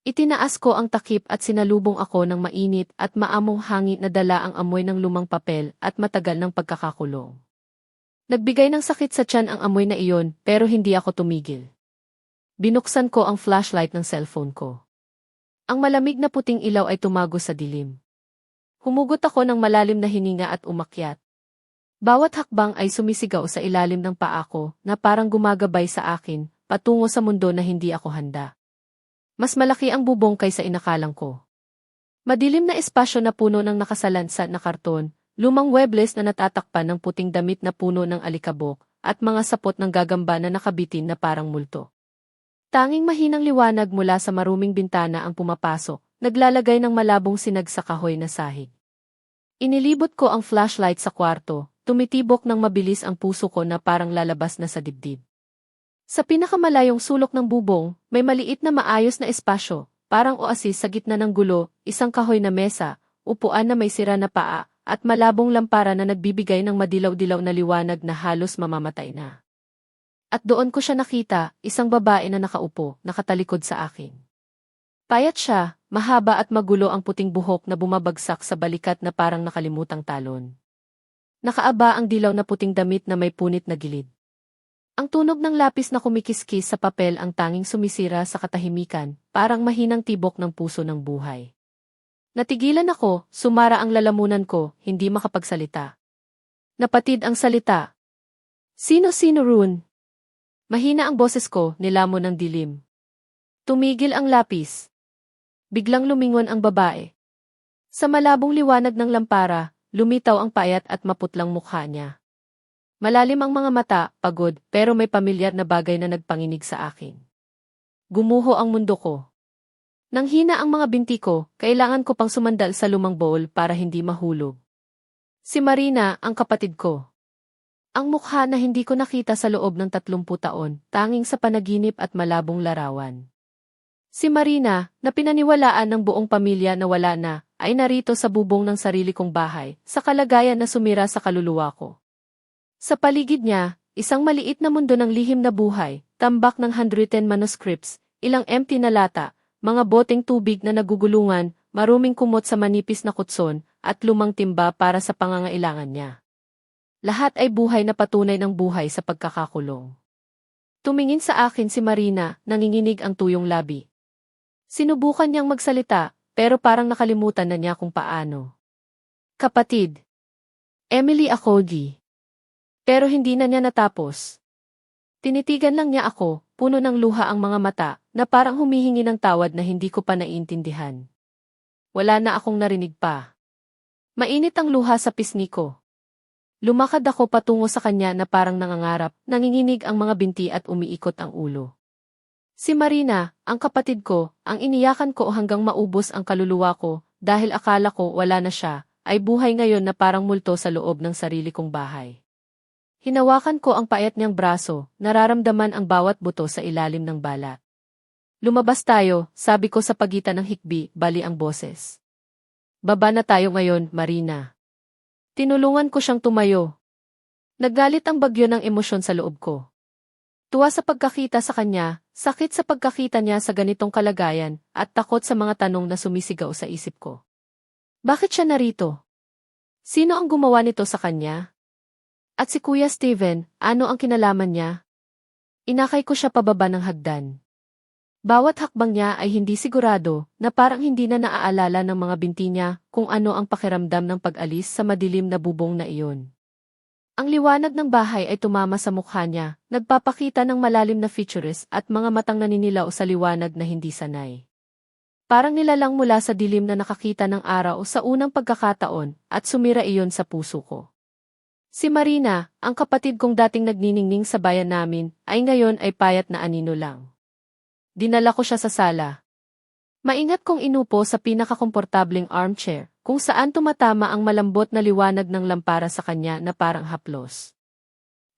Itinaas ko ang takip at sinalubong ako ng mainit at maamong hangin na dala ang amoy ng lumang papel at matagal ng pagkakakulong. Nagbigay ng sakit sa tiyan ang amoy na iyon, pero hindi ako tumigil. Binuksan ko ang flashlight ng cellphone ko. Ang malamig na puting ilaw ay tumago sa dilim. Humugot ako ng malalim na hininga at umakyat. Bawat hakbang ay sumisigaw sa ilalim ng paa ko na parang gumagabay sa akin, patungo sa mundo na hindi ako handa. Mas malaki ang bubong kaysa inakalang ko. Madilim na espasyo na puno ng nakasalansa na karton, lumang webles na natatakpan ng puting damit na puno ng alikabok, at mga sapot ng gagamba na nakabitin na parang multo. Tanging mahinang liwanag mula sa maruming bintana ang pumapasok, naglalagay ng malabong sinag sa kahoy na sahig. Inilibot ko ang flashlight sa kwarto, tumitibok ng mabilis ang puso ko na parang lalabas na sa dibdib. Sa pinakamalayong sulok ng bubong, may maliit na maayos na espasyo, parang oasis sa gitna ng gulo, isang kahoy na mesa, upuan na may sira na paa, at malabong lampara na nagbibigay ng madilaw-dilaw na liwanag na halos mamamatay na. At doon ko siya nakita, isang babae na nakaupo, nakatalikod sa akin. Payat siya, mahaba at magulo ang puting buhok na bumabagsak sa balikat na parang nakalimutang talon. Nakaaba ang dilaw na puting damit na may punit na gilid. Ang tunog ng lapis na kumikiskis sa papel ang tanging sumisira sa katahimikan, parang mahinang tibok ng puso ng buhay. Natigilan ako, sumara ang lalamunan ko, hindi makapagsalita. Napatid ang salita. Sino-sino Rune? Mahina ang boses ko, nilamon ng dilim. Tumigil ang lapis. Biglang lumingon ang babae. Sa malabong liwanag ng lampara, lumitaw ang payat at maputlang mukha niya. Malalim ang mga mata, pagod, pero may pamilyar na bagay na nagpanginig sa akin. Gumuho ang mundo ko. Nang hina ang mga binti ko, kailangan ko pang sumandal sa lumang bowl para hindi mahulog. Si Marina, ang kapatid ko. Ang mukha na hindi ko nakita sa loob ng 30 taon, tanging sa panaginip at malabong larawan. Si Marina, na pinaniwalaan ng buong pamilya na wala na, ay narito sa bubong ng sarili kong bahay, sa kalagayan na sumira sa kaluluwa ko. Sa paligid niya, isang maliit na mundo ng lihim na buhay, tambak ng handwritten manuscripts, ilang empty na lata, mga boteng tubig na nagugulungan, maruming kumot sa manipis na kutson, at lumang timba para sa pangangailangan niya. Lahat ay buhay na patunay ng buhay sa pagkakakulong. Tumingin sa akin si Marina, nanginginig ang tuyong labi. Sinubukan niyang magsalita, pero parang nakalimutan na niya kung paano. Kapatid. Emily Akogi. Pero hindi na niya natapos. Tinitigan lang niya ako, puno ng luha ang mga mata, na parang humihingi ng tawad na hindi ko pa naiintindihan. Wala na akong narinig pa. Mainit ang luha sa pisngi ko. Lumakad ako patungo sa kanya na parang nangangarap, nanginginig ang mga binti at umiikot ang ulo. Si Marina, ang kapatid ko, ang iniyakan ko hanggang maubos ang kaluluwa ko, dahil akala ko wala na siya, ay buhay ngayon na parang multo sa loob ng sarili kong bahay. Hinawakan ko ang payat niyang braso, nararamdaman ang bawat buto sa ilalim ng balat. Lumabas tayo, sabi ko sa pagitan ng hikbi, bali ang boses. Baba na tayo ngayon, Marina. Tinulungan ko siyang tumayo. Naggalit ang bagyo ng emosyon sa loob ko. Tuwa sa pagkakita sa kanya, sakit sa pagkakita niya sa ganitong kalagayan, at takot sa mga tanong na sumisigaw sa isip ko. Bakit siya narito? Sino ang gumawa nito sa kanya? At si Kuya Steven, ano ang kinalaman niya? Inakay ko siya pababa ng hagdan. Bawat hakbang niya ay hindi sigurado, na parang hindi na naaalala ng mga binti niya kung ano ang pakiramdam ng pag-alis sa madilim na bubong na iyon. Ang liwanag ng bahay ay tumama sa mukha niya, nagpapakita ng malalim na features at mga matang naninilaw sa liwanag na hindi sanay. Parang nilalang mula sa dilim na nakakita ng araw sa unang pagkakataon at sumira iyon sa puso ko. Si Marina, ang kapatid kong dating nagniningning sa bayan namin, ay ngayon ay payat na anino lang. Dinala ko siya sa sala. Maingat kong inupo sa pinakakomportabling armchair, kung saan tumatama ang malambot na liwanag ng lampara sa kanya na parang haplos.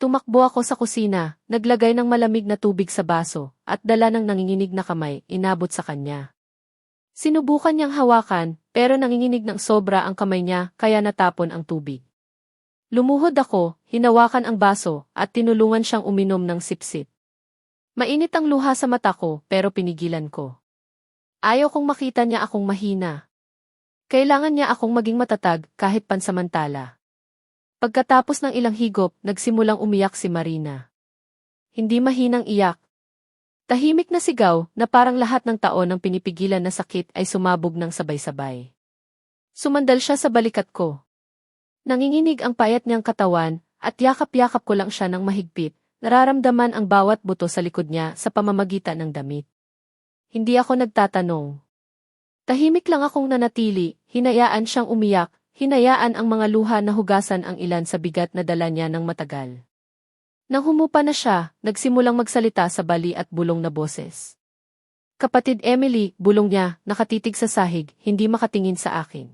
Tumakbo ako sa kusina, naglagay ng malamig na tubig sa baso, at dala ng nanginginig na kamay, inabot sa kanya. Sinubukan niyang hawakan, pero nanginginig ng sobra ang kamay niya, kaya natapon ang tubig. Lumuhod ako, hinawakan ang baso, at tinulungan siyang uminom ng sipsip. Mainit ang luha sa mata ko, pero pinigilan ko. Ayaw kong makita niya akong mahina. Kailangan niya akong maging matatag, kahit pansamantala. Pagkatapos ng ilang higop, nagsimulang umiyak si Marina. Hindi mahinang iyak. Tahimik na sigaw na parang lahat ng taon ng pinipigilan na sakit ay sumabog ng sabay-sabay. Sumandal siya sa balikat ko. Nanginginig ang payat niyang katawan at yakap-yakap ko lang siya ng mahigpit, nararamdaman ang bawat buto sa likod niya sa pamamagitan ng damit. Hindi ako nagtatanong. Tahimik lang akong nanatili, hinayaan siyang umiyak, hinayaan ang mga luha na hugasan ang ilan sa bigat na dala niya ng matagal. Nang humupa na siya, nagsimulang magsalita sa bali at bulong na boses. Kapatid Emily, bulong niya, nakatitig sa sahig, hindi makatingin sa akin.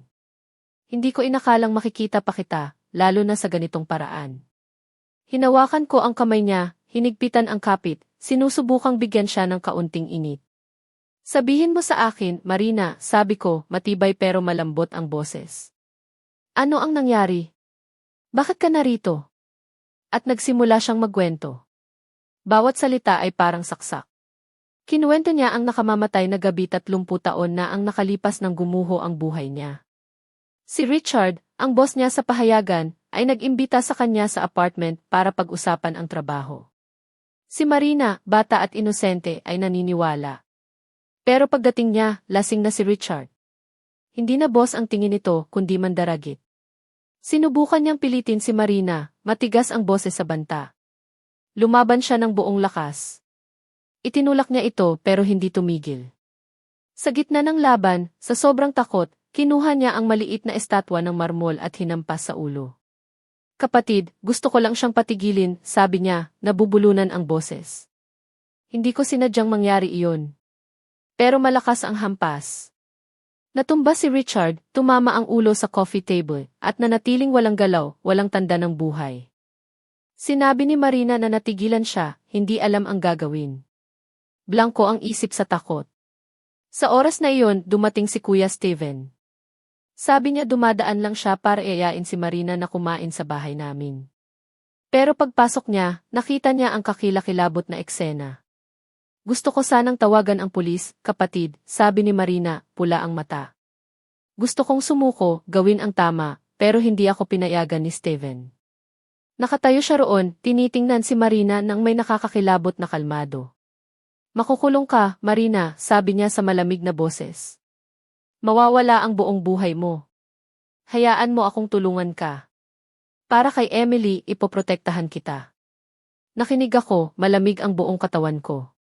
Hindi ko inakalang makikita pa kita, lalo na sa ganitong paraan. Hinawakan ko ang kamay niya, hinigpitan ang kapit, sinusubukang bigyan siya ng kaunting init. Sabihin mo sa akin, Marina, sabi ko, matibay pero malambot ang boses. Ano ang nangyari? Bakit ka narito? At nagsimula siyang magkwento. Bawat salita ay parang saksak. Kinuwento niya ang nakamamatay na gabi 30 taon na ang nakalipas ng gumuho ang buhay niya. Si Richard, ang boss niya sa pahayagan, ay nag-imbita sa kanya sa apartment para pag-usapan ang trabaho. Si Marina, bata at inosente, ay naniniwala. Pero pagdating niya, lasing na si Richard. Hindi na boss ang tingin nito, kundi mandaragit. Sinubukan niyang pilitin si Marina, matigas ang boses sa banta. Lumaban siya ng buong lakas. Itinulak niya ito pero hindi tumigil. Sa gitna ng laban, sa sobrang takot, kinuha niya ang maliit na estatwa ng marmol at hinampas sa ulo. Kapatid, gusto ko lang siyang patigilin, sabi niya, nabubulunan ang boses. Hindi ko sinadyang mangyari iyon. Pero malakas ang hampas. Natumba si Richard, tumama ang ulo sa coffee table, at nanatiling walang galaw, walang tanda ng buhay. Sinabi ni Marina na natigilan siya, hindi alam ang gagawin. Blanko ang isip sa takot. Sa oras na iyon, dumating si Kuya Steven. Sabi niya dumadaan lang siya para iayain si Marina na kumain sa bahay namin. Pero pagpasok niya, nakita niya ang kakilakilabot na eksena. Gusto ko sanang tawagan ang pulis, kapatid, sabi ni Marina, pula ang mata. Gusto kong sumuko, gawin ang tama, pero hindi ako pinayagan ni Steven. Nakatayo siya roon, tinitingnan si Marina nang may nakakakilabot na kalmado. Makukulong ka, Marina, sabi niya sa malamig na boses. Mawawala ang buong buhay mo. Hayaan mo akong tulungan ka. Para kay Emily, ipoprotektahan kita. Nakinig ako, malamig ang buong katawan ko.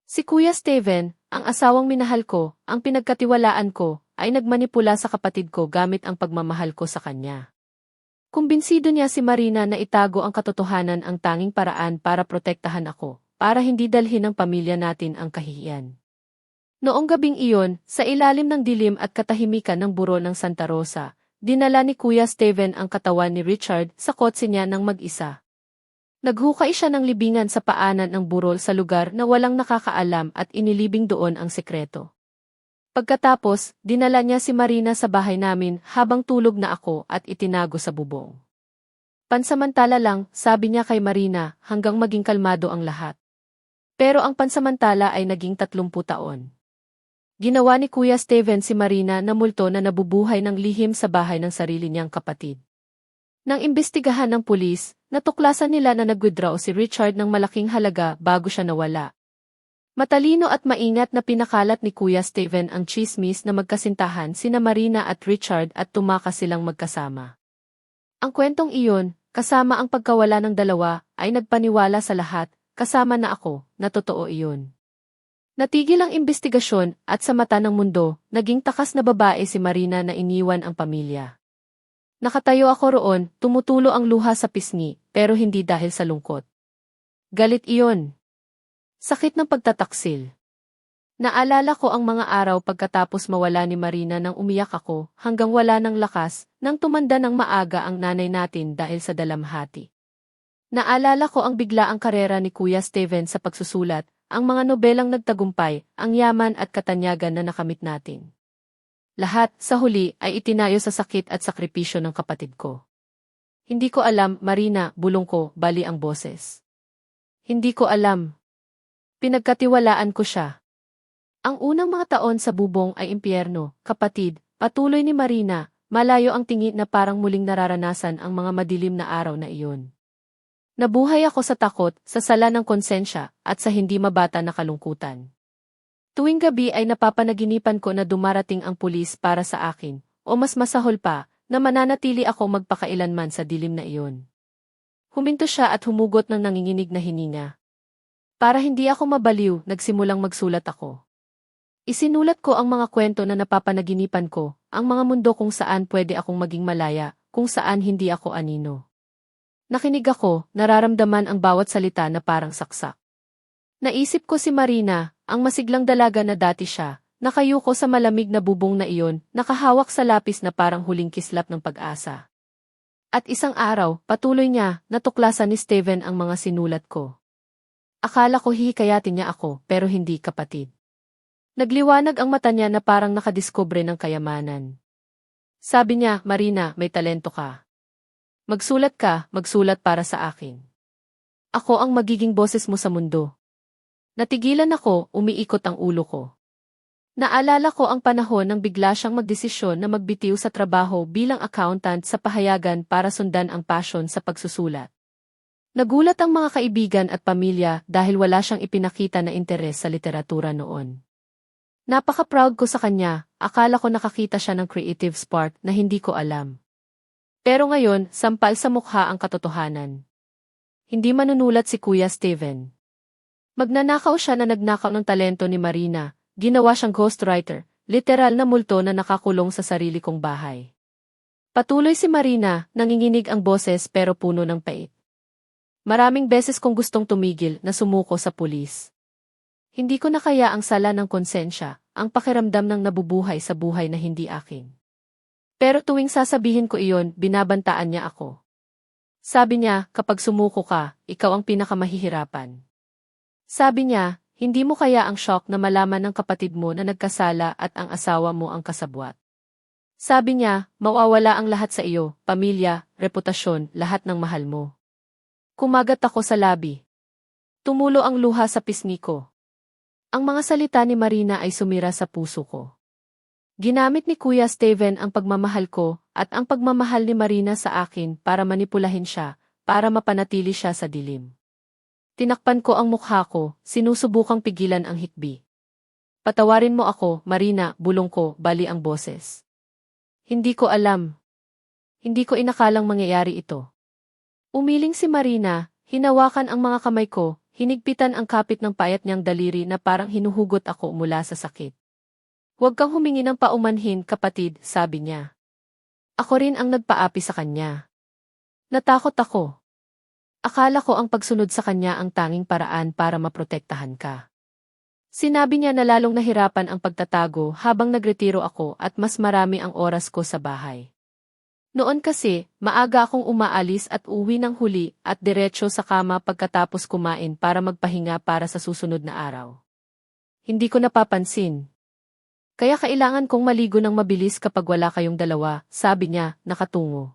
Si Kuya Steven, ang asawang minahal ko, ang pinagkatiwalaan ko, ay nagmanipula sa kapatid ko gamit ang pagmamahal ko sa kanya. Kumbinsido niya si Marina na itago ang katotohanan ang tanging paraan para protektahan ako, para hindi dalhin ng pamilya natin ang kahihiyan. Noong gabing iyon, sa ilalim ng dilim at katahimikan ng burol ng Santa Rosa, dinala ni Kuya Steven ang katawan ni Richard sa kotse niya ng mag-isa. Naghukay siya ng libingan sa paanan ng burol sa lugar na walang nakakaalam at inilibing doon ang sekreto. Pagkatapos, dinala niya si Marina sa bahay namin habang tulog na ako at itinago sa bubong. Pansamantala lang, sabi niya kay Marina, hanggang maging kalmado ang lahat. Pero ang pansamantala ay naging 30 taon. Ginawa ni Kuya Steven si Marina na multo na nabubuhay ng lihim sa bahay ng sarili niyang kapatid. Nang imbestigahan ng pulis, natuklasan nila na nag-withdraw si Richard ng malaking halaga bago siya nawala. Matalino at maingat na pinakalat ni Kuya Steven ang chismis na magkasintahan sina Marina at Richard at tumakas silang magkasama. Ang kwentong iyon, kasama ang pagkawala ng dalawa, ay nagpaniwala sa lahat, kasama na ako, na totoo iyon. Natigil ang imbestigasyon at sa mata ng mundo, naging takas na babae si Marina na iniwan ang pamilya. Nakatayo ako roon, tumutulo ang luha sa pisngi, pero hindi dahil sa lungkot. Galit iyon. Sakit ng pagtataksil. Naalala ko ang mga araw pagkatapos mawala ni Marina nang umiyak ako hanggang wala ng lakas nang tumanda ng maaga ang nanay natin dahil sa dalamhati. Naalala ko ang biglaang karera ni Kuya Steven sa pagsusulat, ang mga nobelang nagtagumpay, ang yaman at katanyagan na nakamit natin. Lahat, sa huli, ay itinayo sa sakit at sakripisyo ng kapatid ko. Hindi ko alam, Marina, bulong ko, bali ang boses. Hindi ko alam. Pinagkatiwalaan ko siya. Ang unang mga taon sa bubong ay impyerno, kapatid, patuloy ni Marina, malayo ang tingin na parang muling nararanasan ang mga madilim na araw na iyon. Nabuhay ako sa takot, sa sala ng konsensya, at sa hindi mabata na kalungkutan. Tuwing gabi ay napapanaginipan ko na dumarating ang pulis para sa akin, o mas masahol pa, na mananatili ako magpakailanman sa dilim na iyon. Huminto siya at humugot ng nanginginig na hininga. Para hindi ako mabaliw, nagsimulang magsulat ako. Isinulat ko ang mga kwento na napapanaginipan ko, ang mga mundo kung saan pwede akong maging malaya, kung saan hindi ako anino. Nakinig ako, nararamdaman ang bawat salita na parang saksak. Naisip ko si Marina, ang masiglang dalaga na dati siya, nakayuko sa malamig na bubong na iyon, nakahawak sa lapis na parang huling kislap ng pag-asa. At isang araw, patuloy niya, natuklasan ni Steven ang mga sinulat ko. Akala ko hihikayatin niya ako, pero hindi kapatid. Nagliwanag ang mata niya na parang nakadiskubre ng kayamanan. Sabi niya, Marina, may talento ka. Magsulat ka, magsulat para sa akin. Ako ang magiging boses mo sa mundo. Natigilan ako, umiikot ang ulo ko. Naalala ko ang panahon nang bigla siyang magdesisyon na magbitiw sa trabaho bilang accountant sa pahayagan para sundan ang passion sa pagsusulat. Nagulat ang mga kaibigan at pamilya dahil wala siyang ipinakita na interes sa literatura noon. Napaka-proud ko sa kanya, akala ko nakakita siya ng creative spark na hindi ko alam. Pero ngayon, sampal sa mukha ang katotohanan. Hindi manunulat si Kuya Steven. Magnanakaw siya na nagnakaw ng talento ni Marina, ginawa siyang ghostwriter, literal na multo na nakakulong sa sarili kong bahay. Patuloy si Marina, nanginginig ang boses pero puno ng pait. Maraming beses kong gustong tumigil na sumuko sa pulis. Hindi ko na kaya ang sala ng konsensya, ang pakiramdam ng nabubuhay sa buhay na hindi akin. Pero tuwing sasabihin ko iyon, binabantaan niya ako. Sabi niya, kapag sumuko ka, ikaw ang pinakamahihirapan. Sabi niya, hindi mo kaya ang shock na malaman ng kapatid mo na nagkasala at ang asawa mo ang kasabwat. Sabi niya, mawawala ang lahat sa iyo, pamilya, reputasyon, lahat ng mahal mo. Kumagat ako sa labi. Tumulo ang luha sa pisngi ko. Ang mga salita ni Marina ay sumira sa puso ko. Ginamit ni Kuya Steven ang pagmamahal ko at ang pagmamahal ni Marina sa akin para manipulahin siya, para mapanatili siya sa dilim. Tinakpan ko ang mukha ko, sinusubukang pigilan ang hikbi. Patawarin mo ako, Marina, bulong ko, bali ang boses. Hindi ko alam. Hindi ko inakalang mangyayari ito. Umiling si Marina, hinawakan ang mga kamay ko, hinigpitan ang kapit ng payat niyang daliri na parang hinuhugot ako mula sa sakit. Huwag kang humingi ng paumanhin, kapatid, sabi niya. Ako rin ang nagpaapi sa kanya. Natakot ako. Akala ko ang pagsunod sa kanya ang tanging paraan para maprotektahan ka. Sinabi niya na lalong nahirapan ang pagtatago habang nagretiro ako at mas marami ang oras ko sa bahay. Noon kasi, maaga akong umaalis at uwi ng huli at diretso sa kama pagkatapos kumain para magpahinga para sa susunod na araw. Hindi ko napapansin. Kaya kailangan kong maligo ng mabilis kapag wala kayong dalawa, sabi niya, nakatungo.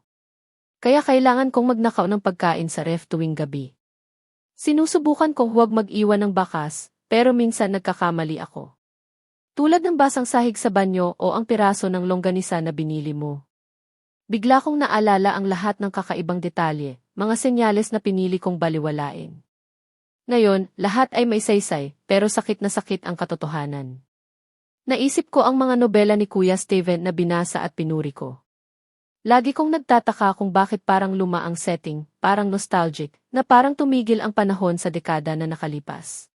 Kaya kailangan kong magnakaw ng pagkain sa ref tuwing gabi. Sinusubukan kong huwag mag-iwan ng bakas, pero minsan nagkakamali ako. Tulad ng basang sahig sa banyo o ang piraso ng longganisa na binili mo. Bigla kong naalala ang lahat ng kakaibang detalye, mga senyales na pinili kong baliwalain. Ngayon, lahat ay may saysay, pero sakit na sakit ang katotohanan. Naisip ko ang mga nobela ni Kuya Steven na binasa at pinuri ko. Lagi kong nagtataka kung bakit parang luma ang setting, parang nostalgic, na parang tumigil ang panahon sa dekada na nakalipas.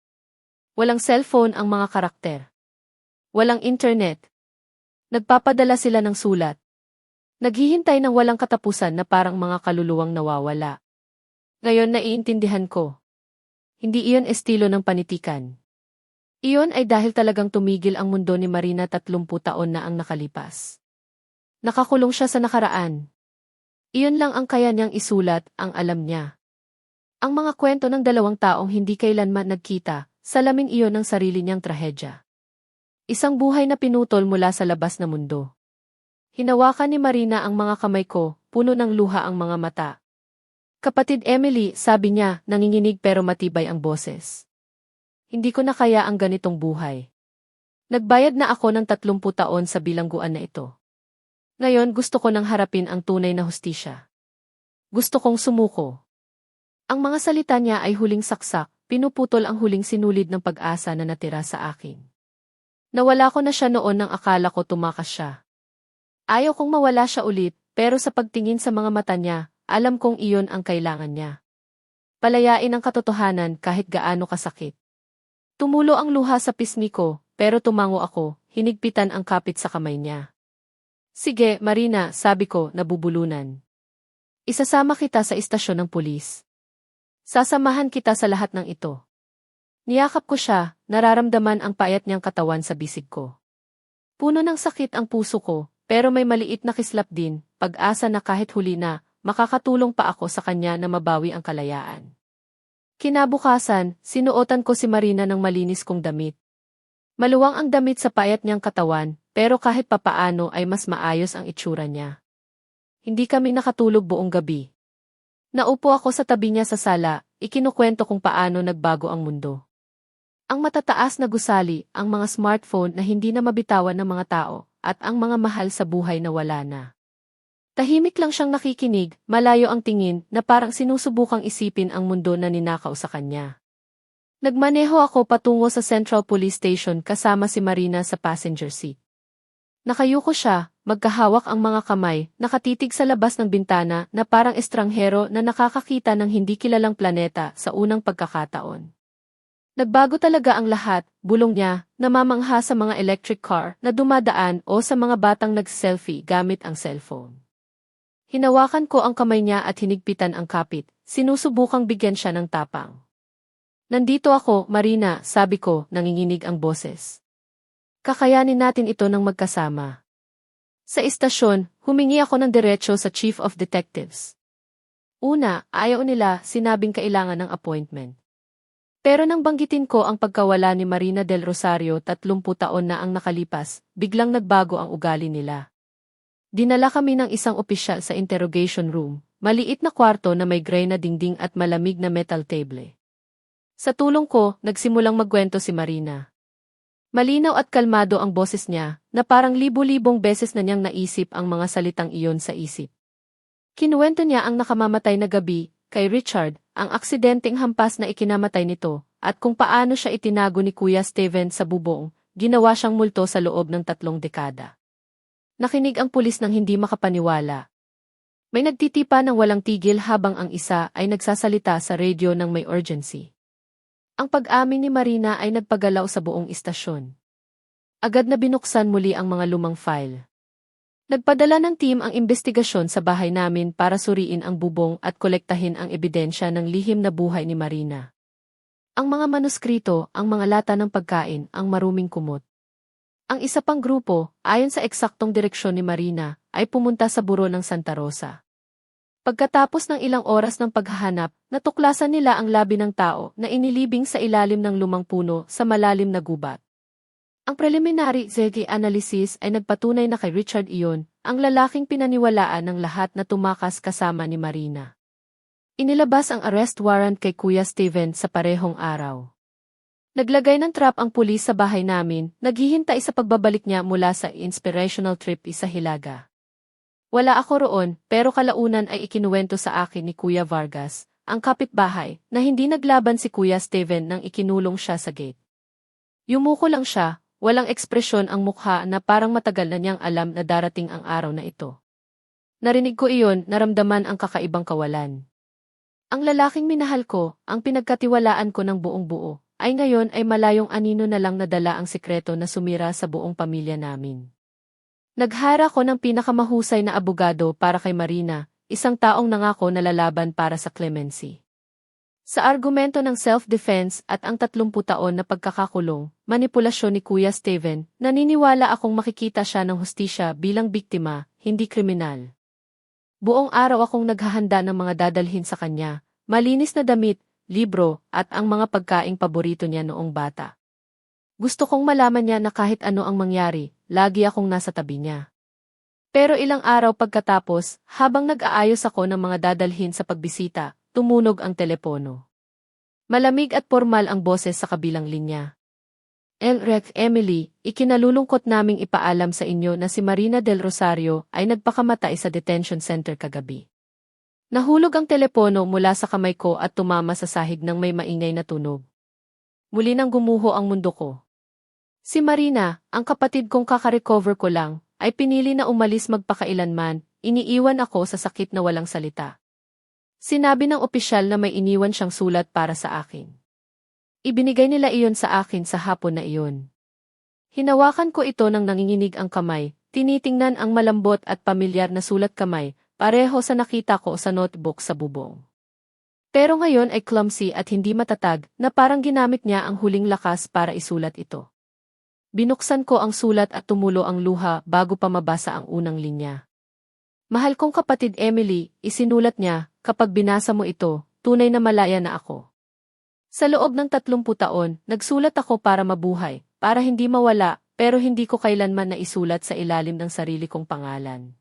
Walang cellphone ang mga karakter. Walang internet. Nagpapadala sila ng sulat. Naghihintay ng walang katapusan na parang mga kaluluwang nawawala. Ngayon naiintindihan ko. Hindi iyon estilo ng panitikan. Iyon ay dahil talagang tumigil ang mundo ni Marina 30 taon na ang nakalipas. Nakakulong siya sa nakaraan. Iyon lang ang kaya niyang isulat, ang alam niya. Ang mga kwento ng dalawang taong hindi kailanman nagkita, salamin iyon ng sarili niyang trahedya. Isang buhay na pinutol mula sa labas na mundo. Hinawakan ni Marina ang mga kamay ko, puno ng luha ang mga mata. Kapatid Emily, sabi niya, nanginginig pero matibay ang boses. Hindi ko na kaya ang ganitong buhay. Nagbayad na ako ng 30 taon sa bilangguan na ito. Ngayon gusto ko nang harapin ang tunay na hustisya. Gusto kong sumuko. Ang mga salita niya ay huling saksak, pinuputol ang huling sinulid ng pag-asa na natira sa akin. Nawala ko na siya noon nang akala ko tumakas siya. Ayaw kong mawala siya ulit, pero sa pagtingin sa mga mata niya, alam kong iyon ang kailangan niya. Palayain ang katotohanan kahit gaano kasakit. Tumulo ang luha sa pisngi ko, pero tumango ako, hinigpitan ang kapit sa kamay niya. Sige, Marina, sabi ko, nabubulunan. Isasama kita sa istasyon ng pulis. Sasamahan kita sa lahat ng ito. Niyakap ko siya, nararamdaman ang payat niyang katawan sa bisig ko. Puno ng sakit ang puso ko, pero may maliit na kislap din, pag-asa na kahit huli na, makakatulong pa ako sa kanya na mabawi ang kalayaan. Kinabukasan, sinuotan ko si Marina ng malinis kong damit. Maluwang ang damit sa payat niyang katawan, pero kahit papaano ay mas maayos ang itsura niya. Hindi kami nakatulog buong gabi. Naupo ako sa tabi niya sa sala, ikinukwento kung paano nagbago ang mundo. Ang matataas na gusali, ang mga smartphone na hindi na mabitawan ng mga tao, at ang mga mahal sa buhay na wala na. Tahimik lang siyang nakikinig, malayo ang tingin na parang sinusubukang isipin ang mundo na ninakaw sa kanya. Nagmaneho ako patungo sa Central Police Station kasama si Marina sa passenger seat. Nakayuko siya, magkahawak ang mga kamay, nakatitig sa labas ng bintana na parang estranghero na nakakakita ng hindi kilalang planeta sa unang pagkakataon. Nagbago talaga ang lahat, bulong niya, namamangha sa mga electric car na dumadaan o sa mga batang nag-selfie gamit ang cellphone. Hinawakan ko ang kamay niya at hinigpitan ang kapit, sinusubukang bigyan siya ng tapang. Nandito ako, Marina, sabi ko, nanginginig ang boses. Kakayanin natin ito ng magkasama. Sa istasyon, humingi ako ng diretsyo sa Chief of Detectives. Una, ayaw nila, sinabing kailangan ng appointment. Pero nang banggitin ko ang pagkawala ni Marina del Rosario 30 taon na ang nakalipas, biglang nagbago ang ugali nila. Dinala kami ng isang opisyal sa interrogation room, maliit na kwarto na may gray na dingding at malamig na metal table. Sa tulong ko, nagsimulang magkwento si Marina. Malinaw at kalmado ang boses niya, na parang libu-libong beses na niyang naisip ang mga salitang iyon sa isip. Kinuwento niya ang nakamamatay na gabi, kay Richard, ang aksidenteng hampas na ikinamatay nito, at kung paano siya itinago ni Kuya Steven sa bubong, ginawa siyang multo sa loob ng 3 dekada. Nakinig ang pulis nang hindi makapaniwala. May nagtitipa ng walang tigil habang ang isa ay nagsasalita sa radio ng may urgency. Ang pag-amin ni Marina ay nagpagalaw sa buong istasyon. Agad na binuksan muli ang mga lumang file. Nagpadala ng team ang investigasyon sa bahay namin para suriin ang bubong at kolektahin ang ebidensya ng lihim na buhay ni Marina. Ang mga manuskrito, ang mga lata ng pagkain, ang maruming kumot. Ang isa pang grupo, ayon sa eksaktong direksyon ni Marina, ay pumunta sa buro ng Santa Rosa. Pagkatapos ng ilang oras ng paghahanap, natuklasan nila ang labi ng tao na inilibing sa ilalim ng lumang puno sa malalim na gubat. Ang preliminary ZG analysis ay nagpatunay na kay Richard iyon, ang lalaking pinaniwalaan ng lahat na tumakas kasama ni Marina. Inilabas ang arrest warrant kay Kuya Steven sa parehong araw. Naglagay ng trap ang pulis sa bahay namin, naghihintay sa pagbabalik niya mula sa inspirational trip sa Hilaga. Wala ako roon, pero kalaunan ay ikinuwento sa akin ni Kuya Vargas, ang kapitbahay, na hindi naglaban si Kuya Steven nang ikinulong siya sa gate. Yumuko lang siya, walang ekspresyon ang mukha na parang matagal na niyang alam na darating ang araw na ito. Narinig ko iyon, naramdaman ang kakaibang kawalan. Ang lalaking minahal ko, ang pinagkatiwalaan ko ng buong buo, ay ngayon ay malayong anino na lang nadala ang sikreto na sumira sa buong pamilya namin. Naghara ko ng pinakamahusay na abogado para kay Marina, isang taong nangako na lalaban para sa clemency. Sa argumento ng self-defense at ang 30 taon na pagkakakulong, manipulasyon ni Kuya Steven, naniniwala akong makikita siya ng hustisya bilang biktima, hindi kriminal. Buong araw akong naghahanda ng mga dadalhin sa kanya, malinis na damit, libro, at ang mga pagkaing paborito niya noong bata. Gusto kong malaman niya na kahit ano ang mangyari, lagi akong nasa tabi niya. Pero ilang araw pagkatapos, habang nag-aayos ako ng mga dadalhin sa pagbisita, tumunog ang telepono. Malamig at formal ang boses sa kabilang linya. Rec Emily, ikinalulungkot naming ipaalam sa inyo na si Marina del Rosario ay nagpakamatay sa detention center kagabi. Nahulog ang telepono mula sa kamay ko at tumama sa sahig ng may maingay na tunog. Muli nang gumuho ang mundo ko. Si Marina, ang kapatid kong kakarecover ko lang, ay pinili na umalis magpakailanman, iniiwan ako sa sakit na walang salita. Sinabi ng opisyal na may iniwan siyang sulat para sa akin. Ibinigay nila iyon sa akin sa hapon na iyon. Hinawakan ko ito nang nanginginig ang kamay, tinitingnan ang malambot at pamilyar na sulat kamay, pareho sa nakita ko sa notebook sa bubong. Pero ngayon ay clumsy at hindi matatag na parang ginamit niya ang huling lakas para isulat ito. Binuksan ko ang sulat at tumulo ang luha bago pa mabasa ang unang linya. Mahal kong kapatid Emily, isinulat niya, kapag binasa mo ito, tunay na malaya na ako. Sa loob ng 30 taon, nagsulat ako para mabuhay, para hindi mawala, pero hindi ko kailanman naisulat sa ilalim ng sarili kong pangalan.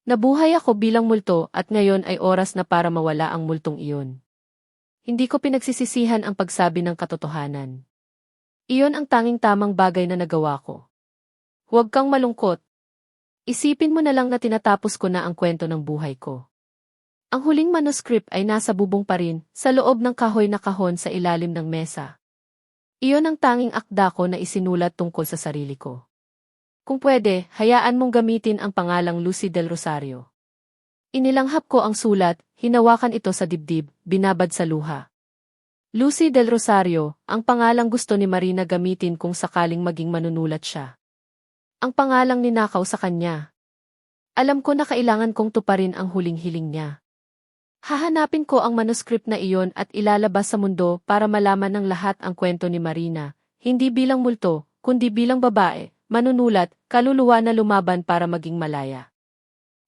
Nabuhay ako bilang multo at ngayon ay oras na para mawala ang multong iyon. Hindi ko pinagsisisihan ang pagsabi ng katotohanan. Iyon ang tanging tamang bagay na nagawa ko. Huwag kang malungkot. Isipin mo na lang na tinatapos ko na ang kwento ng buhay ko. Ang huling manuscript ay nasa bubong pa rin, sa loob ng kahoy na kahon sa ilalim ng mesa. Iyon ang tanging akda ko na isinulat tungkol sa sarili ko. Kung pwede, hayaan mong gamitin ang pangalang Lucy Del Rosario. Inilanghap ko ang sulat, hinawakan ito sa dibdib, binabad sa luha. Lucy Del Rosario, ang pangalang gusto ni Marina gamitin kung sakaling maging manunulat siya. Ang pangalang ninakaw sa kanya. Alam ko na kailangan kong tuparin ang huling hiling niya. Hahanapin ko ang manuscript na iyon at ilalabas sa mundo para malaman ng lahat ang kwento ni Marina, hindi bilang multo, kundi bilang babae, manunulat, kaluluwa na lumaban para maging malaya.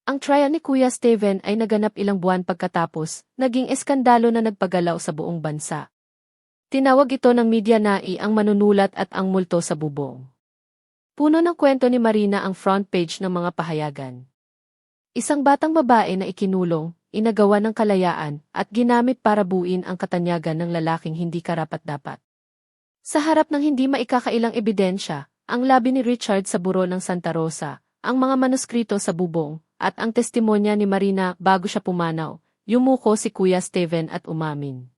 Ang trial ni Kuya Steven ay naganap ilang buwan pagkatapos, naging eskandalo na nagpagalaw sa buong bansa. Tinawag ito ng media na ang manunulat at ang multo sa bubong. Puno ng kwento ni Marina ang front page ng mga pahayagan. Isang batang babae na ikinulong, inagawa ng kalayaan, at ginamit para buuin ang katanyagan ng lalaking hindi karapat-dapat. Sa harap ng hindi maikakailang ebidensya, ang labi ni Richard sa buro ng Santa Rosa, ang mga manuskrito sa bubong, at ang testimonya ni Marina bago siya pumanaw, yumuko si Kuya Steven at umamin.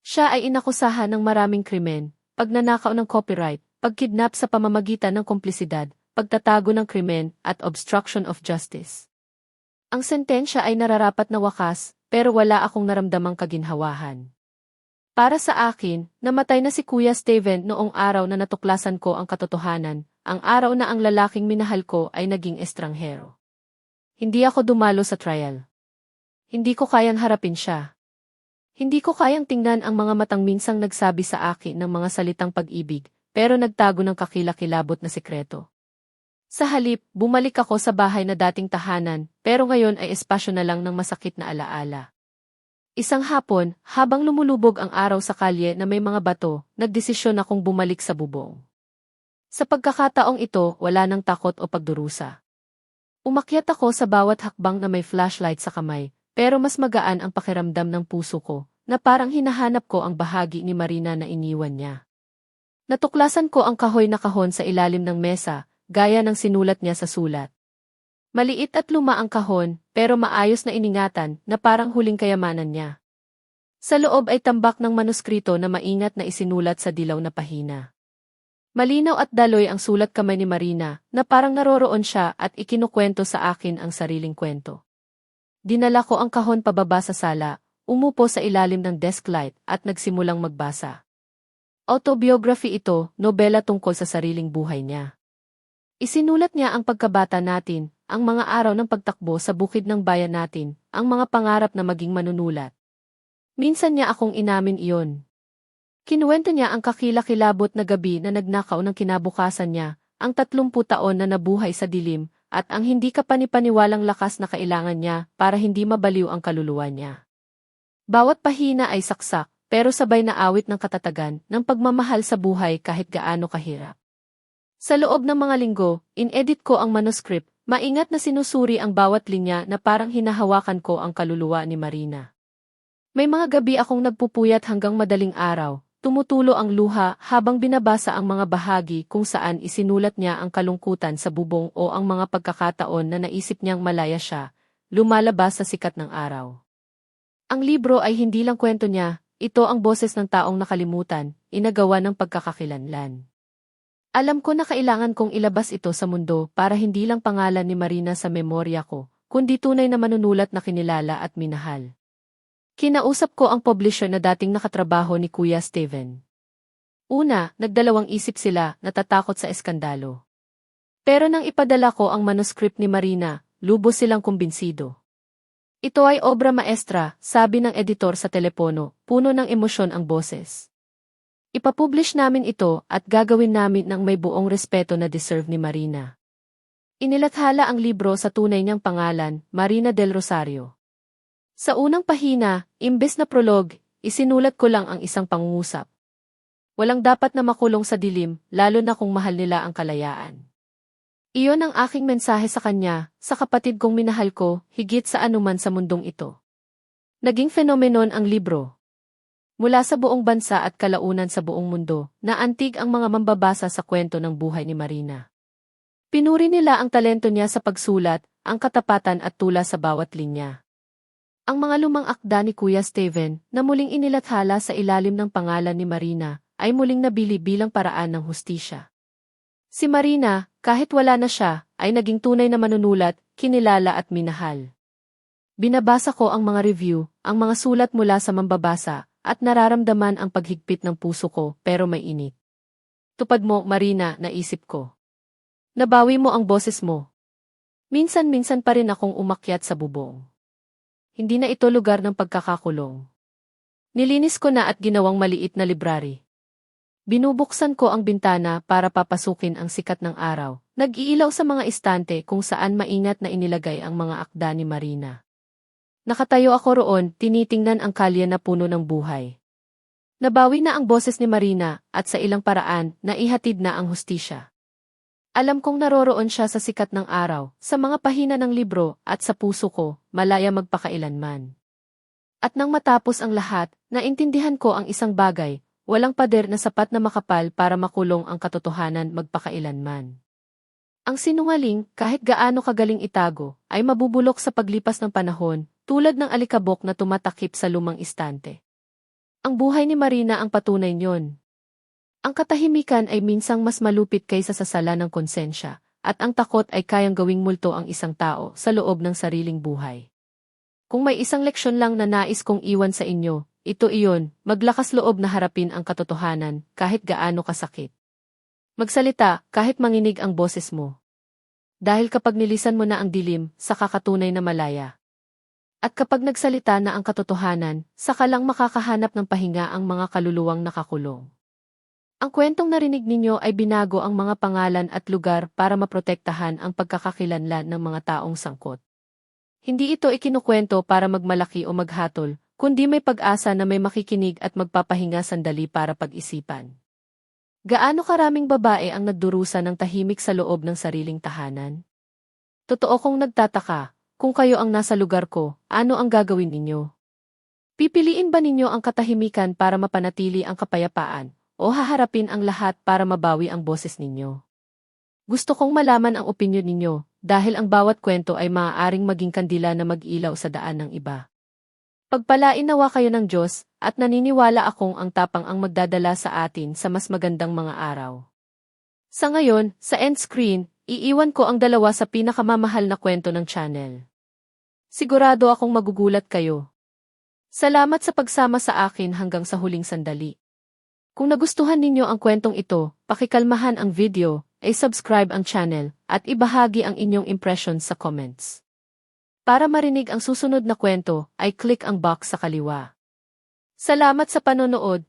Siya ay inakusahan ng maraming krimen, pagnanakaw ng copyright, pagkidnap sa pamamagitan ng komplisidad, pagtatago ng krimen, at obstruction of justice. Ang sentensya ay nararapat na wakas, pero wala akong naramdamang kaginhawahan. Para sa akin, namatay na si Kuya Steven noong araw na natuklasan ko ang katotohanan, ang araw na ang lalaking minahal ko ay naging estranghero. Hindi ako dumalo sa trial. Hindi ko kayang harapin siya. Hindi ko kayang tingnan ang mga matang minsang nagsabi sa akin ng mga salitang pag-ibig, pero nagtago ng kakilakilabot na sekreto. Sa halip, bumalik ako sa bahay na dating tahanan, pero ngayon ay espasyo na lang ng masakit na alaala. Isang hapon, habang lumulubog ang araw sa kalye na may mga bato, nagdesisyon akong bumalik sa bubong. Sa pagkakataong ito, wala nang takot o pagdurusa. Umakyat ako sa bawat hakbang na may flashlight sa kamay, pero mas magaan ang pakiramdam ng puso ko, na parang hinahanap ko ang bahagi ni Marina na iniwan niya. Natuklasan ko ang kahoy na kahon sa ilalim ng mesa, gaya ng sinulat niya sa sulat. Maliit at luma ang kahon, pero maayos na iningatan na parang huling kayamanan niya. Sa loob ay tambak ng manuskrito na maingat na isinulat sa dilaw na pahina. Malinaw at daloy ang sulat kamay ni Marina, na parang naroroon siya at ikinukwento sa akin ang sariling kwento. Dinala ko ang kahon pababa sa sala, umupo sa ilalim ng desk light at nagsimulang magbasa. Autobiography ito, nobela tungkol sa sariling buhay niya. Isinulat niya ang pagkabata natin, ang mga araw ng pagtakbo sa bukid ng bayan natin, ang mga pangarap na maging manunulat. Minsan niya akong inamin iyon. Kinuwento niya ang kakilakilabot na gabi na nagnakaw ng kinabukasan niya, ang 30 taon na nabuhay sa dilim, at ang hindi kapanipaniwalang lakas na kailangan niya para hindi mabaliw ang kaluluwa niya. Bawat pahina ay saksak, pero sabay na awit ng katatagan, ng pagmamahal sa buhay kahit gaano kahirap. Sa loob ng mga linggo, in-edit ko ang manuscript, maingat na sinusuri ang bawat linya na parang hinahawakan ko ang kaluluwa ni Marina. May mga gabi akong nagpupuyat hanggang madaling araw, tumutulo ang luha habang binabasa ang mga bahagi kung saan isinulat niya ang kalungkutan sa bubong o ang mga pagkakataon na naisip niyang malaya siya, lumalabas sa sikat ng araw. Ang libro ay hindi lang kwento niya, ito ang boses ng taong nakalimutan, inagawa ng pagkakakilanlan. Alam ko na kailangan kong ilabas ito sa mundo para hindi lang pangalan ni Marina sa memorya ko, kundi tunay na manunulat na kinilala at minahal. Kinausap ko ang publisher na dating nakatrabaho ni Kuya Steven. Una, nagdalawang isip sila, natatakot sa eskandalo. Pero nang ipadala ko ang manuscript ni Marina, lubos silang kumbinsido. Ito ay obra maestra, sabi ng editor sa telepono, puno ng emosyon ang boses. Ipapublish namin ito at gagawin namin ng may buong respeto na deserve ni Marina. Inilathala ang libro sa tunay niyang pangalan, Marina del Rosario. Sa unang pahina, imbes na prologue, isinulat ko lang ang isang pangungusap. Walang dapat na makulong sa dilim, lalo na kung mahal nila ang kalayaan. Iyon ang aking mensahe sa kanya, sa kapatid kong minahal ko, higit sa anuman sa mundong ito. Naging fenomenon ang libro. Mula sa buong bansa at kalaunan sa buong mundo, naantig ang mga mambabasa sa kwento ng buhay ni Marina. Pinuri nila ang talento niya sa pagsulat, ang katapatan at tula sa bawat linya. Ang mga lumang akda ni Kuya Steven, na muling inilathala sa ilalim ng pangalan ni Marina, ay muling nabili bilang paraan ng hustisya. Si Marina, kahit wala na siya, ay naging tunay na manunulat, kinilala at minahal. Binabasa ko ang mga review, ang mga sulat mula sa mambabasa, at nararamdaman ang paghigpit ng puso ko, pero may init. Tupad mo, Marina, naisip ko. Nabawi mo ang boses mo. Minsan-minsan pa rin akong umakyat sa bubong. Hindi na ito lugar ng pagkakakulong. Nilinis ko na at ginawang maliit na library. Binubuksan ko ang bintana para papasukin ang sikat ng araw. Nag-iilaw sa mga istante kung saan maingat na inilagay ang mga akda ni Marina. Nakatayo ako roon, tinitingnan ang kalye na puno ng buhay. Nabawi na ang boses ni Marina at sa ilang paraan, naihatid na ang hustisya. Alam kong naroroon siya sa sikat ng araw, sa mga pahina ng libro at sa puso ko, malaya magpakailanman. At nang matapos ang lahat, naintindihan ko ang isang bagay. Walang pader na sapat na makapal para makulong ang katotohanan magpakailanman. Ang sinungaling, kahit gaano kagaling itago, ay mabubulok sa paglipas ng panahon, tulad ng alikabok na tumatakip sa lumang istante. Ang buhay ni Marina ang patunay niyon. Ang katahimikan ay minsang mas malupit kaysa sa sala ng konsensya, at ang takot ay kayang gawing multo ang isang tao sa loob ng sariling buhay. Kung may isang leksyon lang na nais kong iwan sa inyo, ito iyon, maglakas loob na harapin ang katotohanan, kahit gaano kasakit. Magsalita, kahit manginig ang boses mo. Dahil kapag nilisan mo na ang dilim, saka katunay na malaya. At kapag nagsalita na ang katotohanan, saka lang makakahanap ng pahinga ang mga kaluluwang nakakulong. Ang kwentong narinig ninyo ay binago ang mga pangalan at lugar para maprotektahan ang pagkakakilanlan ng mga taong sangkot. Hindi ito ikinukwento para magmalaki o maghatol, kundi may pag-asa na may makikinig at magpapahinga sandali para pag-isipan. Gaano karaming babae ang nagdurusa ng tahimik sa loob ng sariling tahanan? Totoo kong nagtataka, kung kayo ang nasa lugar ko, ano ang gagawin ninyo? Pipiliin ba ninyo ang katahimikan para mapanatili ang kapayapaan, o haharapin ang lahat para mabawi ang boses ninyo? Gusto kong malaman ang opinyon ninyo, dahil ang bawat kwento ay maaaring maging kandila na mag-ilaw sa daan ng iba. Pagpalain nawa kayo ng Diyos, at naniniwala akong ang tapang ang magdadala sa atin sa mas magandang mga araw. Sa ngayon, sa end screen, iiwan ko ang dalawa sa pinakamamahal na kwento ng channel. Sigurado akong magugulat kayo. Salamat sa pagsama sa akin hanggang sa huling sandali. Kung nagustuhan ninyo ang kwentong ito, pakikalmahan ang video, ay subscribe ang channel, at ibahagi ang inyong impressions sa comments. Para marinig ang susunod na kwento, ay click ang box sa kaliwa. Salamat sa panonood,